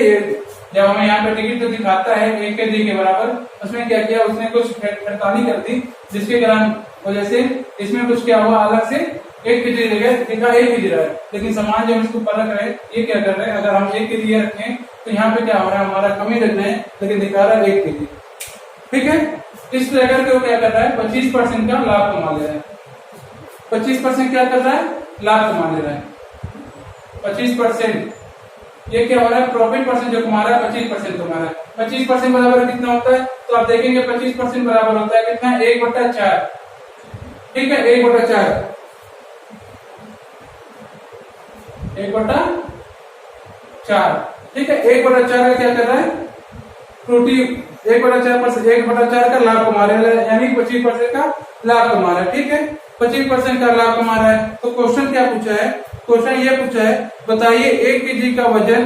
जब हमें यहाँ पे टिकट तो दिखाता है 1 kg के बराबर, उसमें क्या किया उसने कुछ छेड़खानी कर दी, जिसके कारण वजह से इसमें कुछ क्या हुआ, अलग से 1 kg जगह दिखा 1 kg रहा है, लेकिन सामान जब इसको परख रहे हैं ये क्या कर रहे हैं, अगर हम 1 kg ये रखें तो यहाँ पे क्या हो रहा है, हमारा कमी रख रहे हैं लेकिन दिखा रहा है 1 kg। ठीक है, इस लेकर के वो क्या कर रहा है, 25% का लाभ कमा ले रहा है। 25% क्या कर रहा है, लाभ कमा ले रहा है। 25% ये क्या हो रहा है, प्रॉफिट परसेंट जो कमा रहा है 25% कमा रहा है। 25% बराबर कितना होता है, तो आप देखेंगे 25% बराबर होता है कितना, 1/4। ठीक है, 1/4, 1/4। ठीक है, 1/4 क्या कर रहा है, त्रुटि 1/4%, 1/4 का लाभ कमा रहा है, यानी 25% का लाभ कमा रहा है। ठीक है, 25% का लाभ कमा रहा है। तो क्वेश्चन क्या पूछा है, क्वेश्चन ये पूछा है, बताइए 1 kg का वजन,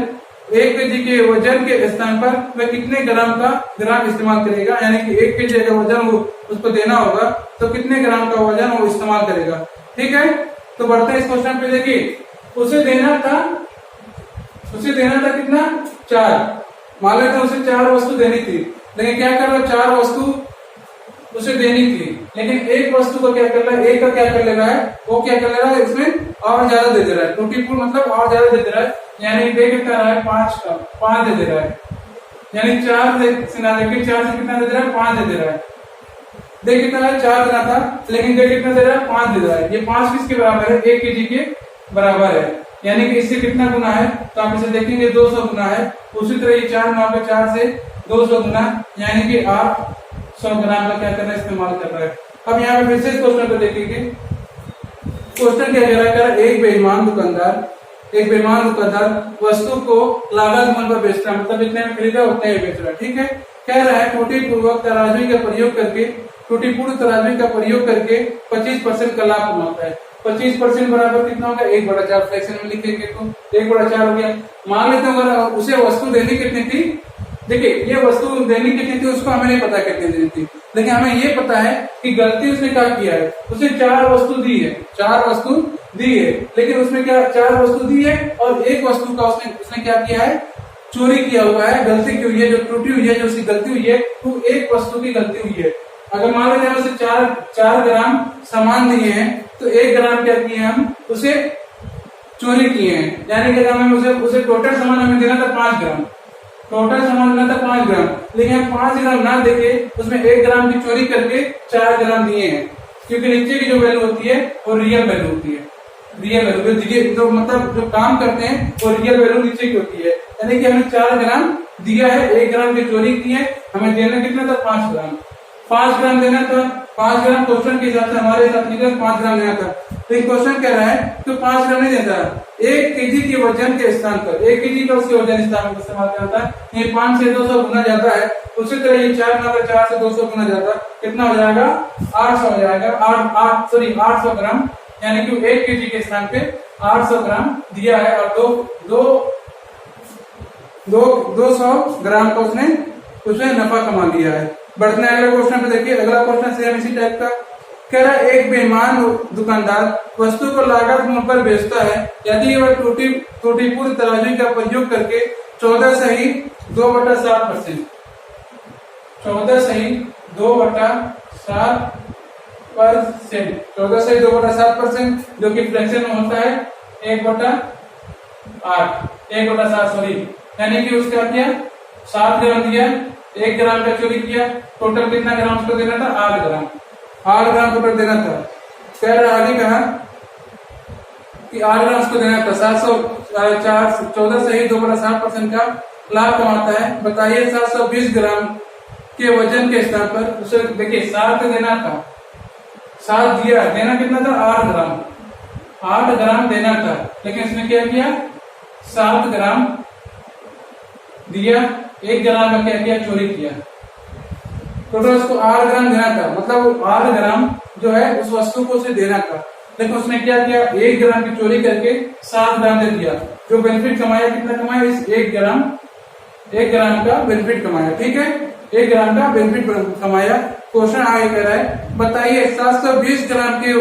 1 kg के वजन के स्थान पर वह कितने ग्राम इस्तेमाल करेगा, यानी कि 1 kg का वजन वो उसको देना होगा तो कितने ग्राम का वजन वो इस्तेमाल करेगा। ठीक है, तो बढ़ते हैं इस क्वेश्चन पे। देखिए उसे देना था कितना, 4। मान लेते हैं उसे 4 वस्तु देनी थी, लेकिन क्या कर रहा है, 4 वस्तु उसे देनी थी, लेकिन एक वस्तु को क्या कर रहा है, एक का क्या कर ले रहा है, वो क्या कर ले रहा है, इसमें और ज्यादा दे दे रहा है, त्रुटिपूर्ण मतलब और ज्यादा दे दे रहा है, यानी दे कितना रहा है, 5 दे दे रहा है, यानी 4 से ना देके 4 से कितना दे दे रहा है, 5 दे दे रहा है। दे कितना है, 4 देना था, लेकिन दे कितना दे रहा है, 5 दे रहा है। ये 5 किसके बराबर है, 1 kg के बराबर है, यानी कि इससे कितना गुना है, तो आप इसे देखेंगे 200 गुना है। उसी तरह ये 4 से 200 गुना, यानी कि 800 ग्राम का क्या कर रहा है, इस्तेमाल कर रहा है। अब यहाँ पे फिर से क्वेश्चन को देखेंगे, क्वेश्चन क्या कह रहा है, एक बेईमान दुकानदार वस्तु को लागत मूल्य पर बेचता है, मतलब जितने में खरीदा उतने ही बेच रहा है। ठीक है, कह रहा है त्रुटिपूर्ण तराजू का प्रयोग करके 25% का लाभ कमाता है। 25% बराबर कितना होगा, 1/4 फ्रैक्शन में लिखेंगे तो 1/4 हो गया। मान लेते हैं अगर उसे वस्तु देनी कितनी थी, देखिए ये वस्तु देनी कितनी थी उसको हमें नहीं पता कितनी देनी थी, लेकिन हमें ये पता है कि गलती उसने क्या किया है, उसे 4 वस्तु दी है, 4 वस्तु दी है, लेकिन उसमें क्या 4 वस्तु दी है और एक वस्तु का उसने क्या किया है, चोरी किया हुआ है, गलती की हुई है, जो त्रुटि हुई है, जो उसकी गलती हुई है, तो एक वस्तु की गलती हुई है। अगर मान लीजिए उसे 4 ग्राम सामान दिए हैं तो 1 ग्राम क्या किए हम, उसे चोरी किए हैं, यानी कि हमें उसे टोटल सामान हमें देना था 5 ग्राम, टोटल सामान लेना था 5 ग्राम, लेकिन हम 5 ग्राम ना देके उसमें 1 ग्राम की चोरी करके 4 ग्राम दिए हैं, क्योंकि नीचे की जो वैल्यू होती है वो रियल वैल्यू होती है। रियल वैल्यू जो मतलब जो काम करते हैं वो रियल वैल्यू नीचे की होती है, यानी कि हमें 4 ग्राम दिया है, 1 ग्राम की चोरी की है, हमें देना कितना था, 5 ग्राम। 5 ग्राम देना था, 5 ग्राम क्वेश्चन के हिसाब से हमारे हिसाब से 5 ग्राम देना था, तो एक क्वेश्चन कह रहा है तो 5 ग्राम नहीं देता, 1 kg के वजन के स्थान पर 1 kg का उसके वजन स्थान पर इस्तेमाल करता है। ये 5 से 200 गुना जाता है, उसी तरह ये 4 से 200 गुना जाता, कितना हो जाएगा, 800 हो जाएगा, 800 ग्राम, यानी कि 1 kg के स्थान पे 800 ग्राम दिया है और 200 ग्राम का उसने नफा कमा लिया है। बढ़ते हैं अगले क्वेश्चन पे। देखिए अगला क्वेश्चन सेम इसी टाइप का कह रहा है, एक बेईमान दुकानदार वस्तु को लागत मूल्य पर बेचता है यदि वह त्रुटिपूर्ण तराजू का प्रयोग करके 14 सही 2/7%, 14 सही 2/7%, 14 सही 2/7%, जो कि फ्रैक्शन में होता है 1/7 सॉरी, यानी कि उसका किया 7 ग्राम दिया, 1 ग्राम का चोरी किया, टोटल कितना ग्राम उसको देना था, 8 ग्राम, 8 ग्राम टोटल देना था। कह रहा आगे कहा कि 8 ग्राम उसको देना था, 14 सही 2/7% का लाभ कमाता है। बताइए 720 ग्राम के वजन के स्थान पर उसे, देखिए 7 देना था, 7 दिया, देना कितना था, 8 ग्राम, 8 ग्राम देना था, लेकिन इसने क्या किया, 7 ग्राम दिया, 1 ग्राम का क्या किया, चोरी किया, टोटल उसको 8 ग्राम देना था, मतलब 8 ग्राम जो है उस वस्तु को उसे देना था, लेकिन उसने क्या किया, 1 ग्राम की चोरी करके 7 ग्राम दे दिया। जो बेनिफिट कमाया, कितना कमाया, इस 1 ग्राम का बेनिफिट कमाया। ठीक है, 1 ग्राम का बेनिफिट कमाया। क्वेश्चन आगे कह रहा है, बताइए 720 ग्राम के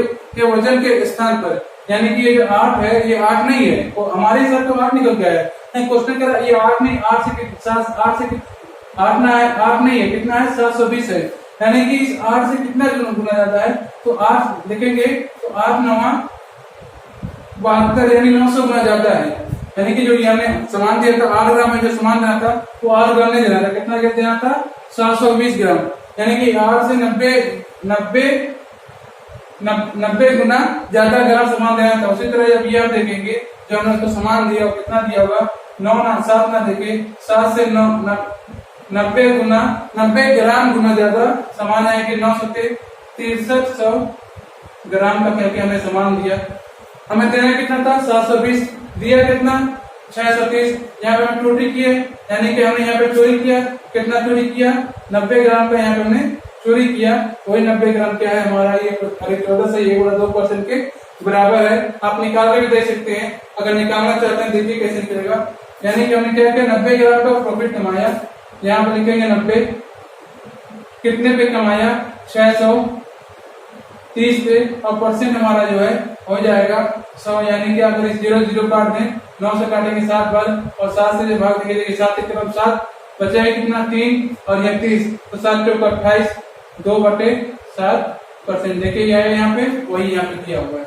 वजन के स्थान पर यानी कि ये जो 8 है ये 8 नहीं है, वो हमारे हिसाब से 8 निकल गया है। नहीं, क्वेश्चन कह रहा है ये 8 नहीं, 8 से 8 ना है, 8 नहीं है, कितना है 720 है। यानी कि इस 8 से कितना गुना जाता है, तो 8 लिखेंगे तो 8 9 72 यानी 900 गुना जाता है। यानी कि जो ये हमने सामान दिया था 8 ग्राम में जो सामान देना था वो 8 ग्राम नहीं देना था, कितना देना था 720 ग्राम। यानी कि 8 से 90 गुना ज्यादा ग्राम सामान देना था। उसी तरह जब ये आप देखेंगे जो हमने उसको सामान दिया वो कितना दिया होगा 7 ना देखे 7 से 90 ग्राम गुना ज्यादा सामान है कि 963 ग्राम का कहकर हमें सामान दिया। हमें देना कितना था 720, दिया कितना 630। यहाँ पे हम चोरी किए, यानी कि हमने यहाँ पे चोरी किया, कितना चोरी किया 90 ग्राम का यहाँ पे हमने चोरी किया। वही 90 ग्राम क्या है हमारा ये 14 से 1/2% के बराबर है। आप निकाल के भी दे सकते हैं, अगर निकालना चाहते हैं देखिए कैसे निकलेगा। यानी कि हमने क्या किया 90 ग्राम का प्रॉफिट कमाया, यहाँ पे लिखेंगे 90 कितने पे कमाया 630 पे, और परसेंट हमारा जो है हो जाएगा 100। यानी कि अगर इस 0 0 काट दें 9 से काटेंगे 7 बार और 7 से भाग देंगे, देखिए 7 की तरफ 7 बचाए कितना 3 और यह 30, तो 7 चौक 28 2/7%। देखिए यह है यहाँ पे, वही यहाँ पे किया हुआ है।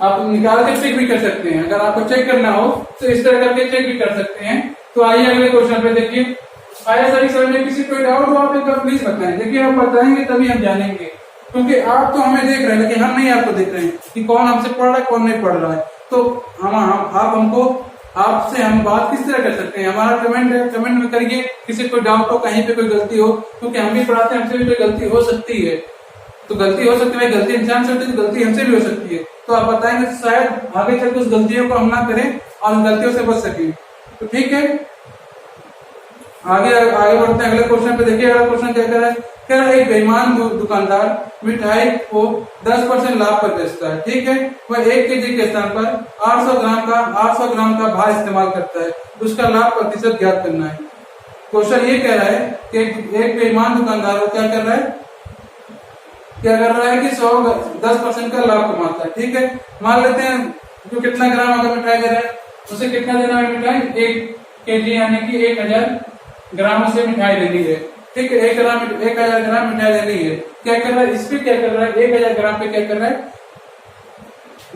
आप निकाल के चेक भी कर सकते हैं, अगर आपको चेक करना हो तो इस तरह करके चेक भी कर सकते हैं। तो आइए अगले क्वेश्चन पे देखिए। आया सभी समझ में, किसी कोई डाउट हो आप एक बार प्लीज बताएं। देखिए आप बताएंगे तभी हम जानेंगे, क्योंकि आप तो हमें देख रहे हैं लेकिन हम नहीं आपको देख रहे हैं कि कौन हमसे पढ़ रहा है कौन नहीं पढ़ रहा है। तो आप हमको आपसे हम बात किस तरह कर सकते हैं, हमारा कमेंट में करिए। किसी कोई डाउट हो, कहीं पे कोई गलती हो, क्योंकि हम भी पढ़ाते हैं, हमसे भी कोई गलती हो सकती है। तो गलती हो सकती है, गलती इंसान से होती है तो गलती हमसे भी हो सकती है। तो आप बताएंगे तो शायद आगे चल के उस गलतियों को हम ना करें और उन गलतियों से बच सकें। तो ठीक है, आगे बढ़ते हैं अगले क्वेश्चन पे। देखिए अगला क्वेश्चन क्या कह रहा है, कह रहा है एक बेईमान दुकानदार मिठाई को 10% लाभ पर बेचता है। ठीक है, वह 1 kg के स्थान पर 800 ग्राम का भार इस्तेमाल करता है, उसका लाभ प्रतिशत ज्ञात करना है। क्वेश्चन ये कह रहा है कि एक बेईमान दुकानदार क्या कर रहा है कि 10% का लाभ कमाता है। ठीक है, मान लेते हैं जो कितना ग्राम अगर मिठाई दे रहा है उसे कितना देना है मिठाई 1 kg यानी कि 1000 ग्राम से मिठाई लेनी है। ठीक है, 1000 ग्राम मिठाई लेनी है। क्या कर रहा है, इस पे क्या कर रहा है 1000 ग्राम पे क्या कर रहा है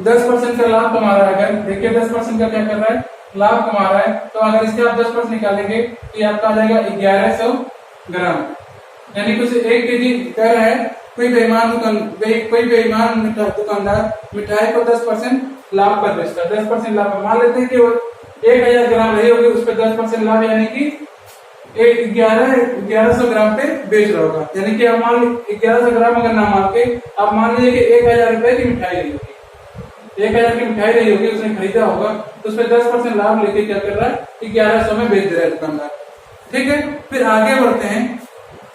10% का लाभ कमा रहा है। अगर देखिए 10% का क्या कर रहा है लाभ कमा रहा है, तो अगर इसके आप 10% निकालेंगे तो ये आपका आ जाएगा 1100 ग्राम। यानी कि उसे 1 kg कह रहा है कोई बेईमान दुकानदार मिठाई को 10% लाभ पर बेचता है। 10% लाभ मान लेते हैं कि वो 1000 ग्राम रही होगी, उस पर 10% लाभ यानी कि 1100 ग्राम पे बेच रहा होगा। यानी कि आप मान 1100 ग्राम अगर ना मान के आप मान लीजिए कि 1000 रुपए की मिठाई रही होगी, 1000 की मिठाई रही होगी, उसने खरीदा होगा, तो उस पर 10% लाभ लेके क्या कर रहा है 1100 में बेच दे रहा है दुकानदार। ठीक है, फिर आगे बढ़ते हैं।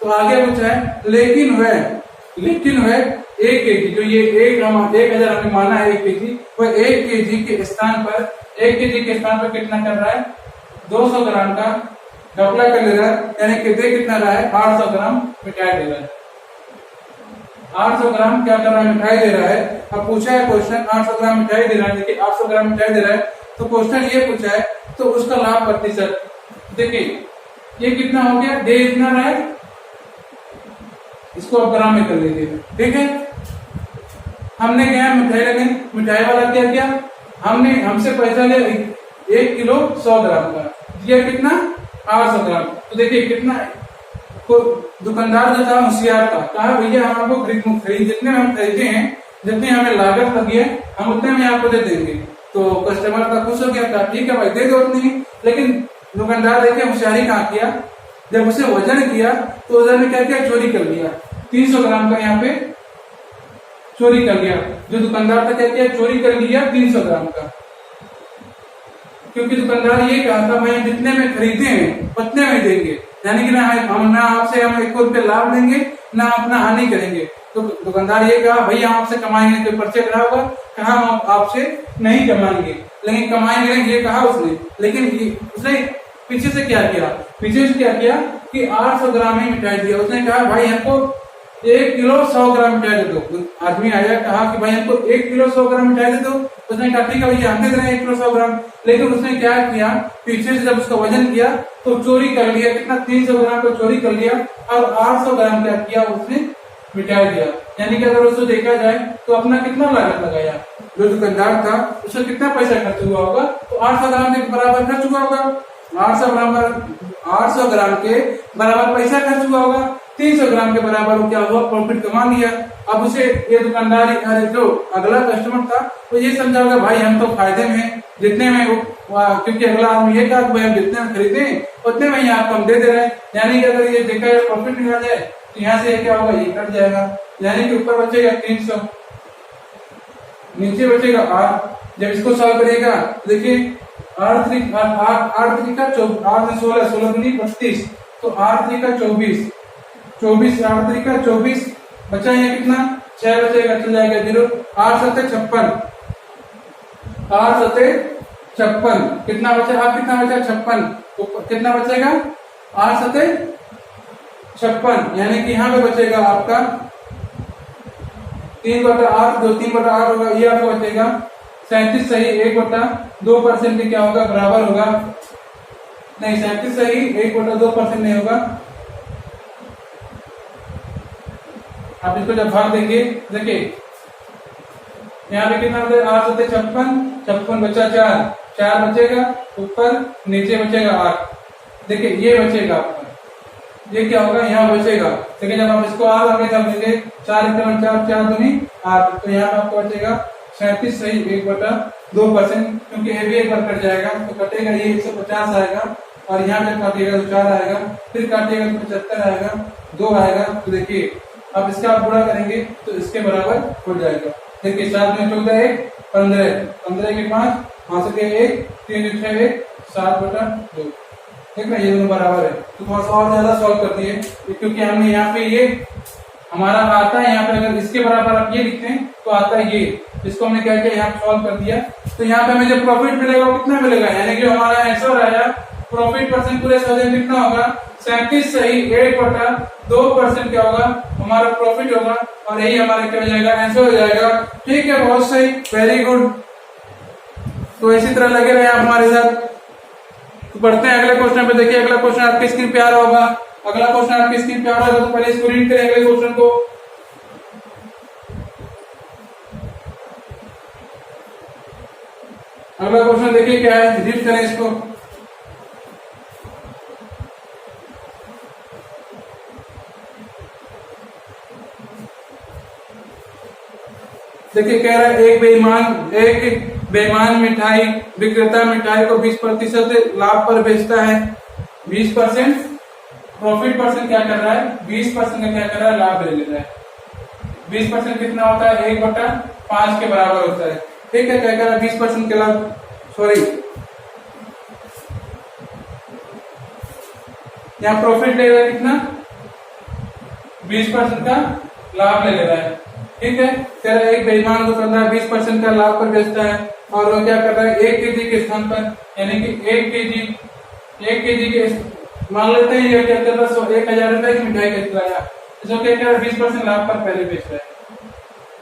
तो आगे पूछा है लेकिन वह 1 kg जो ये 1000 हमने माना है 1 kg, वह 1 kg के स्थान पर कितना कर रहा है 200 ग्राम का घपला कर ले रहा है। यानी कि दे कितना रहा है 800 ग्राम मिठाई दे रहा है। 800 ग्राम क्या कर रहा है मिठाई दे रहा है। अब पूछा है क्वेश्चन 800 ग्राम मिठाई दे रहा है, देखिए 800 ग्राम मिठाई दे रहा है, तो क्वेश्चन ये पूछा है तो उसका लाभ प्रतिशत देखिए ये कितना हो गया, दे इतना रहा है, इसको आप ग्राम में कर लीजिए। ठीक है, हमने क्या मिठाई लगे, मिठाई वाला क्या किया, हमसे पैसा लिया 1 किलो 100 ग्राम का, दिया कितना 800 ग्राम। तो देखिए कितना दुकानदार जो था होशियार था, कहा भैया हम आपको जितने हम खरीदे हैं, जितनी हमें लागत लगी है हम उतने में आपको दे देंगे। तो कस्टमर का खुश हो गया, था ठीक है भाई दे दो उतनी। लेकिन दुकानदार देखिए होशियारी कहाँ किया, जब उसे वजन किया तो वजन में क्या किया चोरी कर लिया, 300 ग्राम का यहाँ पे चोरी कर लिया। जो दुकानदार था क्या किया चोरी कर लिया 300 ग्राम का, क्योंकि दुकानदार ये कहा था भाई जितने में खरीदे हैं उतने में देंगे, यानी कि ना आपसे हम 1 रुपये लाभ लेंगे ना अपना हानि करेंगे। तो दुकानदार ये कहा भैया हम आपसे कमाएंगे, कोई पर्चे करा होगा, कहा हम आपसे नहीं कमाएंगे, लेकिन कमाएंगे ये कहा उसने। लेकिन उसने पीछे से क्या किया कि 800 ग्राम ही मिठाई दिया। उसने कहा भाई हमको 1 किलो 100 ग्राम मिठाई दे दो। आदमी आया, कहा कि भाई हमको 1 किलो 100 ग्राम मिठाई दे दो। उसने कहा ठीक है भैया हम दे रहे हैं 1 किलो 100 ग्राम। लेकिन उसने क्या किया, पीछे से जब उसका वजन किया तो चोरी कर लिया, कितना 300 ग्राम को चोरी कर लिया और 800 ग्राम क्या किया उसने मिटाई दिया। यानी कि अगर उसको देखा जाए तो अपना कितना लागत लगाया, जो दुकानदार था उसका कितना पैसा खर्च हुआ होगा, तो 800 ग्राम के बराबर खर्च हुआ होगा। 800 ग्राम के बराबर पैसा खर्च हुआ होगा। 300 ग्राम के बराबर क्या हुआ, प्रॉफिट कमा लिया। अब उसे ये दुकानदार जो अगला कस्टमर था वो ये समझा होगा भाई हम तो फायदे में, जितने में क्योंकि अगला आदमी ये कहा भाई हम जितने में खरीदे उतने में ही आपको हम दे दे रहे हैं। यानी कि अगर ये देखा जाए प्रॉफिट निकाला जाए तो यहाँ से क्या होगा, ये कट जाएगा। यानी कि ऊपर बचेगा 300, नीचे बचेगा 8। जब इसको सॉल्व करिएगा देखिए 8 3 का 16 16 दूनी 32, तो 8 3 का 24 24 8 3 का 24 बचा है कितना 6 बचेगा, चल जाएगा 0। 8 7 56 8 7 56 कितना बचा, आप कितना बचा 56, तो कितना बचेगा 8 7 56। यानी कि यहाँ पे बचेगा आपका 3/8, जो 3/8 होगा ये आपको बचेगा 37 सही 1/2% क्या होगा, बराबर होगा नहीं 37 सही 1/2% नहीं होगा। आप इसको जब भाग देंगे देखिए यहाँ पे कितना होता है 8 7 56 56 बचा 4 बचेगा ऊपर, नीचे बचेगा 8। देखिए ये बचेगा आपका, ये क्या होगा यहाँ बचेगा। लेकिन जब हम इसको आगे जब लेंगे 4 4 4 दूनी 8, तो यहाँ पे आपको बचेगा 37 सही 1/2%, क्योंकि ये भी एक बार कट जाएगा तो कटेगा ये 150 आएगा, और यहाँ पे काटिएगा तो 4 आएगा, फिर काटिएगा तो 75 आएगा, 2 आएगा। तो देखिए अब इसका आप गुणा करेंगे तो इसके बराबर हो जाएगा। देखिए 4 में 14 1 15 15 के 5 5 के 1 3 6 1 7/2, ठीक है ये दोनों बराबर है। तो थोड़ा सा और ज्यादा सॉल्व कर दिए, क्योंकि हमने यहाँ पे ये हमारा आता है, यहाँ पे अगर इसके बराबर आप ये लिखते हैं तो आता है ये, इसको हमने क्या किया यहाँ सॉल्व कर दिया। तो यहाँ पे हमें जो प्रॉफिट मिलेगा वो कितना मिलेगा, यानी कि हमारा आंसर आया प्रॉफिट परसेंट पूरे सौ कितना होगा 37 सही 1/2% क्या होगा हमारा प्रॉफिट होगा, और यही हमारा क्या हो जाएगा आंसर हो जाएगा। ठीक है बहुत सही, वेरी गुड। तो इसी तरह लगे रहे आप हमारे साथ। तो बढ़ते हैं अगले क्वेश्चन पे। देखिए अगला क्वेश्चन आपकी स्क्रीन पे आ रहा होगा, अगला क्वेश्चन आपकी स्क्रीन पे आ रहा होगा, तो पहले इसको रीड करें अगले क्वेश्चन को। अगला क्वेश्चन देखिए क्या है, रीड करें इसको। देखिए कह रहा है एक बेईमान मिठाई विक्रेता मिठाई को 20% लाभ पर बेचता है। 20% प्रॉफिट परसेंट क्या कर रहा है, 20% का क्या कर रहा है लाभ ले रहा है। 20% कितना होता है 1/5 के बराबर होता है। ठीक है क्या कर रहा है 20% के लाभ, सॉरी यहाँ प्रॉफिट ले रहा है कितना 20% का लाभ ले रहा है। ठीक है कह रहा है एक बेईमान दुकानदार 20% का लाभ पर बेचता है, और वो क्या कर रहा है 1 kg के स्थान पर, यानी कि 1 kg के मान लेते हैं ये क्या कर रहा है 1000 रुपए की मिठाई बेच रहा है, इसको क्या कर रहा है 20% लाभ पर पहले बेच रहा है,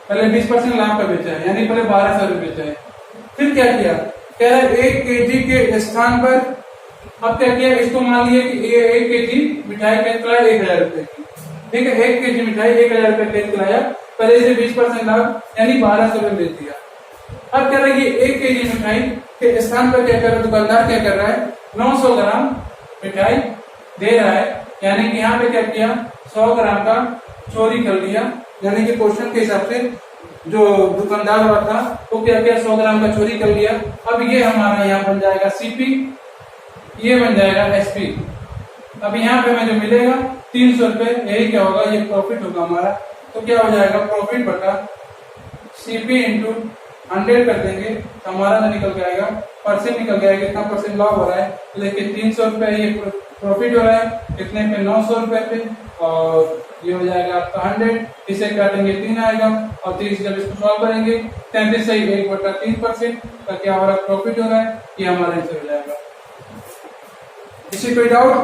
पहले 20% लाभ पर बेचा है, यानी पहले 1200 रुपए बेचा है। फिर क्या किया कह रहा है 1 kg के स्थान पर, अब क्या किया इसको मान लिया कि ये 1 kg मिठाई बेच रहा है 1000 रुपए की। ठीक है 1 kg मिठाई 1000 रुपए बेच रहा है, पहले से 20% लाभ यानी 1200 रुपए बेच दिया। अब कह रहा है 1 kg मिठाई के स्थान पर क्या कर रहा है दुकानदार क्या कर रहा है 900 ग्राम मिठाई दे रहा है, यानी कि यहाँ पे क्या किया 100 ग्राम का चोरी कर लिया। यानी कि क्वेश्चन के हिसाब से जो दुकानदार वाला था वो क्या किया 100 ग्राम का चोरी कर लिया। अब ये हमारा यहाँ बन जाएगा सीपी, ये बन जाएगा एसपी। अब यहाँ पे हमें जो मिलेगा 300 रुपए, यही क्या होगा ये प्रॉफिट होगा हमारा। तो क्या हो जाएगा प्रॉफिट बटा सीपी इंटू 100 कर देंगे तो हमारा जो निकल जाएगा परसेंट निकल जाएगा, कितना परसेंट लॉस हो रहा है। लेकिन 300 रुपए ये प्रॉफिट हो रहा है, कितने पे 900 रुपए पे, और ये हो जाएगा आपका 100, इसे काटेंगे 3 आएगा, और 30 जब इसको सॉल्व करेंगे 33 सही 1/3% का क्या हमारा प्रॉफिट हो रहा है, ये हमारा आंसर हो जाएगा। इसी कोई डाउट?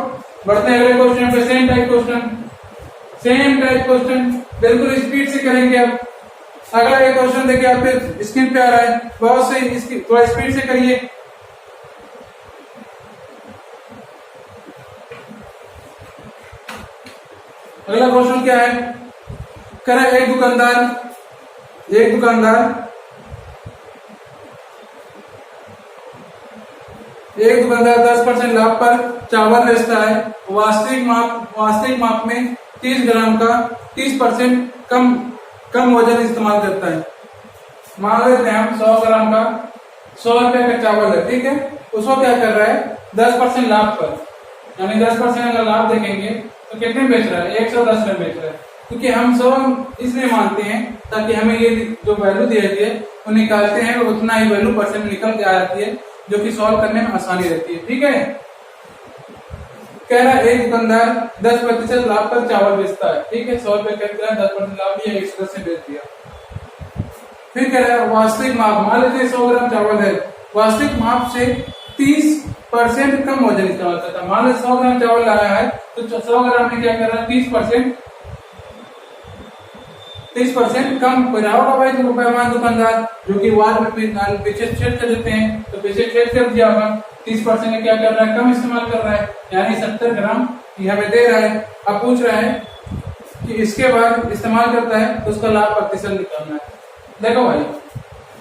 बढ़ते हैं अगले क्वेश्चन पे। सेम टाइप क्वेश्चन बिल्कुल स्पीड से करेंगे। अब अगला एक क्वेश्चन देखिए आपके स्क्रीन पे आ रहा है, बहुत से इसकी थोड़ा स्पीड से करिए। अगला क्वेश्चन क्या है, करें एक दुकानदार 10% लाभ पर चावल बेचता है। वास्तविक माप में 30 ग्राम का 30% कम वजन इस्तेमाल करता है। मान लेते हैं हम 100 ग्राम का 100 रुपए का चावल है, ठीक है। उसको क्या कर रहा है, 10% लाभ पर, यानी 10% अगर लाभ देखेंगे तो कितने बेच रहा है, 110 में बेच रहा है। क्योंकि हम 100 इसलिए मानते हैं ताकि हमें ये जो वैल्यू दी जाती है वो निकालते हैं, उतना ही वैल्यू परसेंट निकल के आ जाती है, जो कि सॉल्व करने में आसानी रहती है, ठीक है। कह रहा है एक दुकानदार 10% लाभ पर चावल बेचता है, ठीक है। 100 रुपए खरीद रहा है, 10% लाभ दिया, 110 से बेच दिया। फिर कह रहा है वास्तविक माप, मान लीजिए 100 ग्राम चावल है, वास्तविक माप से 30% कम वजन इस्तेमाल करता है। मान लीजिए 100 ग्राम चावल लाया है तो 100 ग्राम में क्या कर रहा है, 30% कम गिरावट भाई। तो पैमान दुकानदार जो कि वार में पीछे छेद कर देते हैं, तो पीछे छेद कर दिया होगा, 30% में क्या कर रहा है, कम इस्तेमाल कर रहा है, यानी 70 ग्राम यहाँ पे दे रहा है। अब पूछ रहा है कि इसके बाद इस्तेमाल करता है तो उसका लाभ प्रतिशत निकालना है। देखो भाई,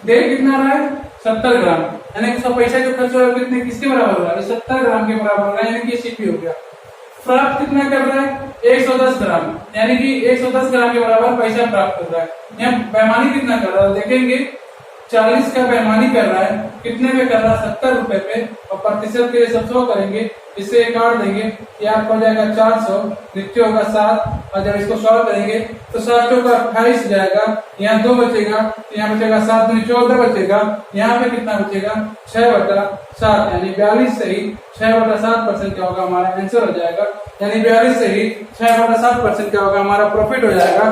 दे कितना रहा है, 70 ग्राम, यानी उसका पैसा जो खर्च हो रहा है कितने, किसके बराबर हो रहा है, 70 ग्राम के बराबर हो रहा है, यानी कि सीपी हो गया। प्राप्त कितना कर रहा है, 110 ग्राम, यानी कि 110 ग्राम के बराबर पैसा प्राप्त कर रहा है। यहाँ बेईमानी कितना कर रहा है, देखेंगे 40 का बेईमानी कर रहा है, कितने पे कर रहा है, 70 रुपए पे, और प्रतिशत के लिए सब 100 करेंगे, इससे काट देंगे, ये आपको हो जाएगा 400, नीचे होगा 7, और जब इसको सॉल्व करेंगे तो 7 चौका 28 जाएगा, यहाँ 2 बचेगा, तो यहाँ बचेगा 7 दूनी 14 बचेगा, यहाँ पे कितना बचेगा, 6/7, यानी 42 से ही 6/7% क्या होगा, हमारा आंसर हो जाएगा। यानी 42 से ही 6/7% क्या होगा, हमारा प्रॉफिट हो जाएगा।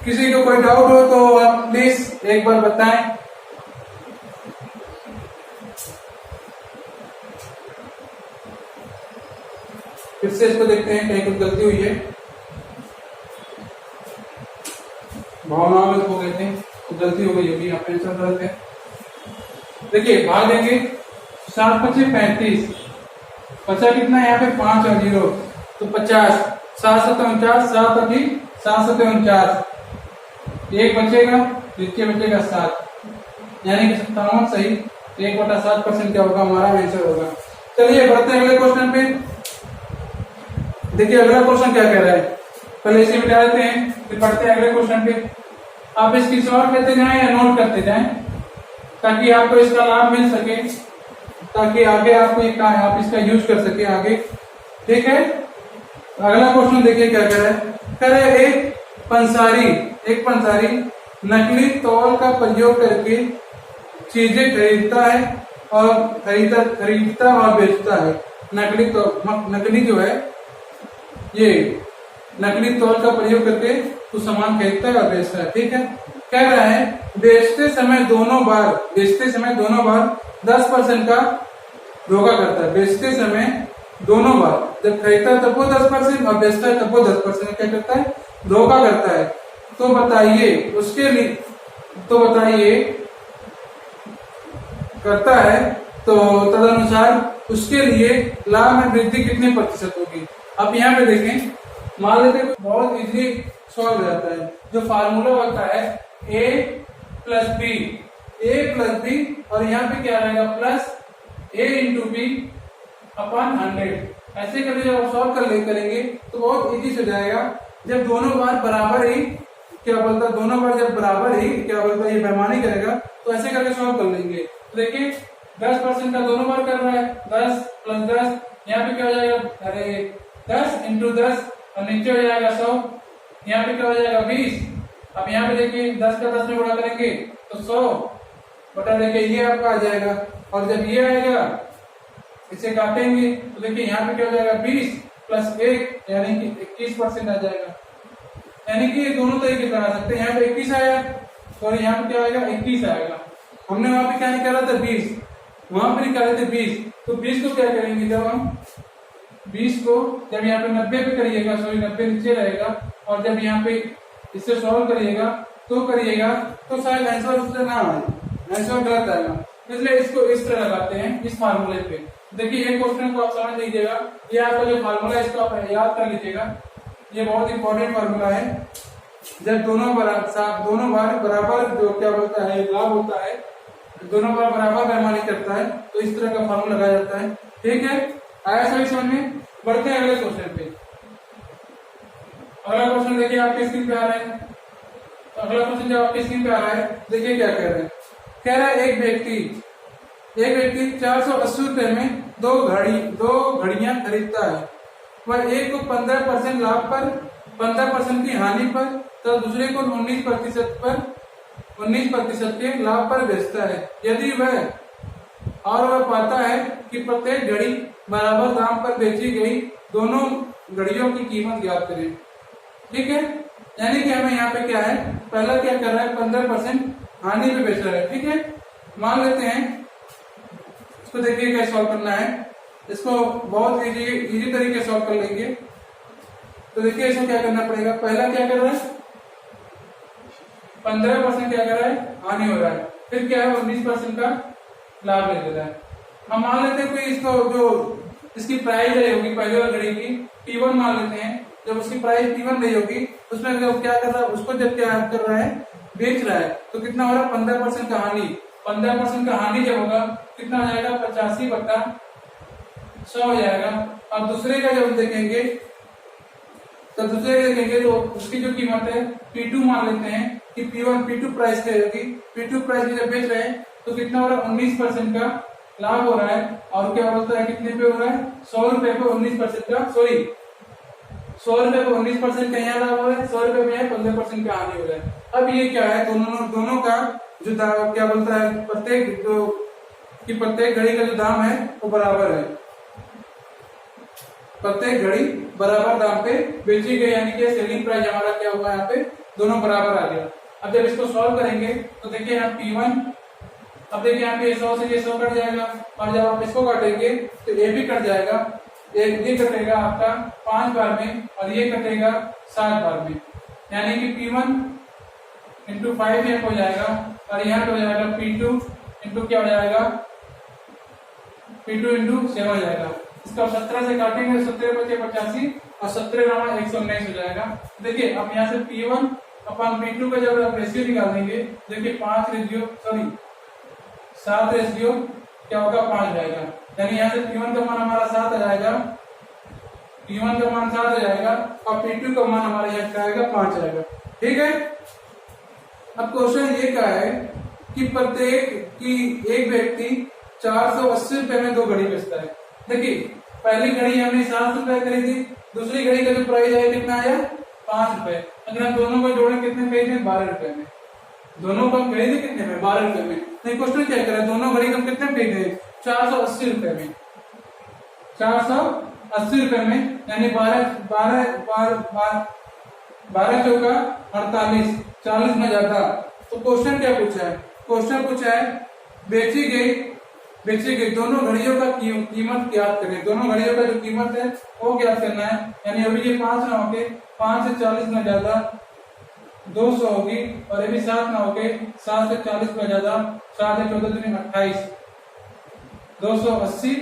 किसी को कोई डाउट हो तो आप प्लीज एक बार बताएं। फिर से इसको देखते हैं, कहीं कुछ गलती हुई है, भावनाओं में खो गए थे, तो गलती हो गई होगी, आप आंसर गलत है। देखिए भाग देंगे, 7 × 5 = 35, बचा कितना यहाँ पे 5 और 0, तो 50, 7 × 7 = 49, 7 और 3 7 × 7 = 49, एक बचेगा, नीचे बचेगा 7, यानी कि 57 सही 1/7% क्या होगा, हमारा आंसर होगा। चलिए बढ़ते हैं अगले क्वेश्चन पे। देखिए अगला क्वेश्चन क्या कह रहा है, पहले इसे मिटा देते हैं, फिर बढ़ते हैं अगले क्वेश्चन पे। आप इसकी सॉल्व करते जाएं या नोट करते जाएं, ताकि आपको इसका लाभ मिल सके, ताकि आगे आप इसका यूज कर सके आगे, ठीक है। अगला क्वेश्चन देखिए क्या कह रहा है, करे एक पंसारी नकली तौल का प्रयोग करके चीजें खरीदता और बेचता है। नकली जो है, ये नकली तौल का प्रयोग करके कुछ सामान खरीदता है और बेचता है, ठीक है। कह रहा है बेचते समय दोनों बार 10% का धोखा करता है। बेचते समय दोनों बार, जब खरीदता है तब वो 10% और बेचता है तब वो 10% क्या करता है, धोखा करता है। तो बताइए करता है तो तदनुसार उसके लिए लाभ में वृद्धि कितने प्रतिशत होगी। अब यहाँ पे देखें, मान लेते हैं बहुत इजीली सॉल्व हो जाता है। जो फार्मूला होता है a + b और यहाँ पे क्या रहेगा, प्लस a × b/100। ऐसे करके जब आप सॉल्व करेंगे तो बहुत इजी से जाएगा। जब दोनों बार बराबर ही ये बेईमानी करेगा तो ऐसे करके सॉल्व कर लेंगे। तो देखिए 10% का दोनों बार कर रहा है, 10 + 10, यहाँ पे क्या हो जाएगा, अरे 10 × 10 और नीचे हो जाएगा 100, यहाँ पे क्या हो जाएगा 20। अब यहाँ पे देखिए 10 का 10 में गुणा करेंगे तो 100 देखिए ये आपका आ जाएगा, और जब ये आएगा इसे काटेंगे तो देखिए यहाँ पे क्या हो जाएगा 20 + 1 यानी कि 21% आ जाएगा। यानी कि ये दोनों तरीके से आ सकते हैं। यहाँ पे 21 आया और यहाँ पे क्या आएगा 21 आएगा। हमने वहां पे क्या निकाला था 20, वहां पे निकाले थे 20, तो 20 को क्या करेंगे, जब हम 20 को जब यहाँ पे 90 पे करिएगा, सॉरी 90 नीचे रहेगा और जब यहाँ पे इससे सॉल्व करिएगा तो शायद आंसर उससे ना आए, आंसर गलत आएगा। इसलिए इसको इस तरह लगाते हैं इस फार्मूले पे। देखिए ये क्वेश्चन को आप समझ लीजिएगा, ये आपका जो फार्मूला है इसको आप याद कर लीजिएगा। ये बहुत इंपॉर्टेंट फार्मूला है। जब दोनों बार बराबर जो क्या बोलता है लाभ होता है, दोनों बार बराबर पैमाने करता है तो इस तरह का फार्मूला लगाया जाता है। ठीक है, आया सभी समझ में? बढ़ते हैं अगले क्वेश्चन पे। अगला क्वेश्चन देखिए आपके स्क्रीन पे आ रहा है। तो अगला क्वेश्चन जब आपके स्क्रीन पे आ रहा है, देखिए क्या कह रहे हैं। कह रहा है एक व्यक्ति 480 रुपए में दो घड़ियां खरीदता है। वह एक को 15% लाभ पर, 15% की हानि पर, तो दूसरे को 19% के लाभ पर बेचता है। यदि वह पाता है कि प्रत्येक घड़ी बराबर दाम पर बेची गई, दोनों घड़ियों की कीमत ज्ञात करें। ठीक है, यानी कि हमें यहाँ पे क्या है, पहला क्या कर रहा है, 15% हानि पे बेच रहा है। ठीक है, मान लेते हैं इसको। देखिए कैसे सॉल्व करना है इसको, बहुत इजी तरीके से सॉल्व कर लेंगे। तो देखिए इसको क्या करना पड़ेगा, पहला क्या कर रहा है, 15% क्या कर रहा है, हानि हो रहा है। फिर क्या है, 19% का लाभ ले रहा है। हम मान लेते हैं कोई इसको जो इसकी प्राइस रही होगी पहले वाली घड़ी की P1 मान लेते हैं। जब उसकी प्राइस P1 रही होगी उसमें जब क्या कर रहा है, उसको जब क्या कर रहा है, बेच रहा है, तो कितना हो रहा है, 15% का हानि। 15% का हानि जब होगा कितना हो जाएगा, 85/100 हो जाएगा। अब दूसरे का जब देखेंगे तो उसकी जो कीमत है P2 मान लेते हैं कि P2 प्राइस क्या होगी। P2 प्राइस जब बेच रहे हैं तो कितना हो रहा है, 19% का लाभ हो रहा है। और क्या बोलता है, कितने पे हो रहा है, 100 रुपए पे 19% का, सॉरी 100 रुपए पे 19% का यहाँ लाभ हो रहा है, 100 रुपए में है 15% का हानि हो रहा है। अब ये क्या है, दोनों का जो क्या बोलता है, प्रत्येक घड़ी का जो दाम है वो बराबर है। प्रत्येक घड़ी बराबर दाम पे बेची गई, यानी कि सेलिंग प्राइस हमारा क्या हुआ, यहाँ पे दोनों बराबर आ गया। अब जब इसको सॉल्व करेंगे तो देखिए यहाँ P1, अब देखिए यहाँ पे 100 से ये 100 कट जाएगा, और जब आप इसको काटेंगे तो ये भी कट जाएगा। ये कटेगा आपका 5 बार में और ये कटेगा 7 बार में, यानी कि P1 इंटू 5 यहाँ हो जाएगा, और यहाँ पे हो जाएगा P2 इंटू क्या हो जाएगा, P2 इंटू 7 हो जाएगा। इसका 17 से काटेंगे, 17 बचे 85 और 17 गामा 119 हो जाएगा। देखिए अब यहाँ से P1 अपन P2 का जब आप रेशियो निकाल देंगे, देखिए 7 रेशियो क्या होगा, 5 जाएगा। यानी यहाँ से P1 का मान हमारा 7 आ जाएगा, P1 का मान 7 आ जाएगा, और P2 का मान हमारे यहाँ क्या आएगा, 5 आएगा। ठीक है, अब क्वेश्चन ये क्या है कि एक व्यक्ति 480 रुपए में दो घड़ी बेचता है। देखिए पहली घड़ी हमने 7 रुपए खरीदी, दूसरी घड़ी का जो प्राइस है कितना आया, 5 रुपए। अगर हम दोनों को जोड़े कितने खरीदे, 12 रुपए में। दोनों को खरीदे कितने में, 12 रुपए में। नहीं, क्वेश्चन क्या कर रहा है, दोनों घड़ी हम कितने खरीदे, 480 रुपए में। 480 रुपए में, यानी 12 चौका 48, 40 में जाता। तो क्वेश्चन क्या पूछा है, क्वेश्चन पूछा है बेची गई दोनों घड़ियों का कीमत ज्ञात करें। दोनों घड़ियों का जो कीमत है वो ज्ञात करना है। यानी अभी ये 5 ना होके 5 से 40 में ज्यादा 200 होगी, और ये भी 7 ना होके 7 से 40 में ज्यादा 7 से 14 दूनी 28, 280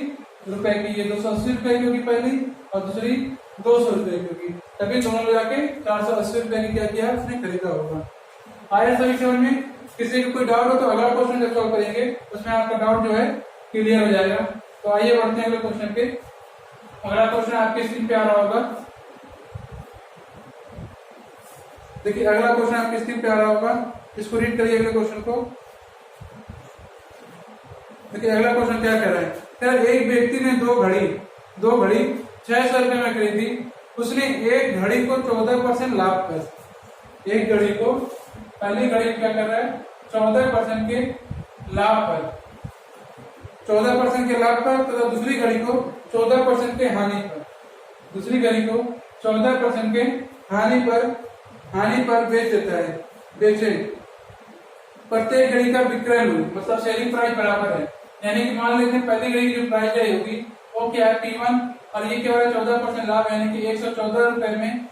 रुपए की। ये 280 रुपए की होगी पहली, और दूसरी 200 रुपए की होगी। तभी दोनों मिला के 480 रुपए की क्या किया, उसने खरीदा होगा। आया सभी समझ में? किसी को कोई डाउट हो तो अगला क्वेश्चन जब सॉल्व करेंगे उसमें आपका डाउट जो है क्लियर हो जाएगा। तो आइए बढ़ते हैं अगले क्वेश्चन पे। अगला क्वेश्चन आपके स्क्रीन पे आ रहा होगा। देखिए अगला क्वेश्चन आपके स्क्रीन पे आ रहा होगा, इसको रीड करिए अगले क्वेश्चन को। देखिए अगला क्वेश्चन क्या कह रहा है, क्या एक व्यक्ति ने दो घड़ी 600 रुपए में खरीदी। उसने एक घड़ी को 14% लाभ पर, एक घड़ी को पहली घड़ी क्या कर रहा है, 14% के लाभ पर, 14% के लाभ पर, तो दूसरी घड़ी को 14% के हानि पर, दूसरी घड़ी को 14% के हानि पर बेच देता है। बेचे प्रत्येक घड़ी का विक्रय मूल्य मतलब सेलिंग प्राइस बराबर है। यानी कि मान लेते हैं पहली घड़ी की जो प्राइस होगी वो क्या है P1, और ये क्या हो रहा है 14% लाभ, यानी कि 114 रुपए में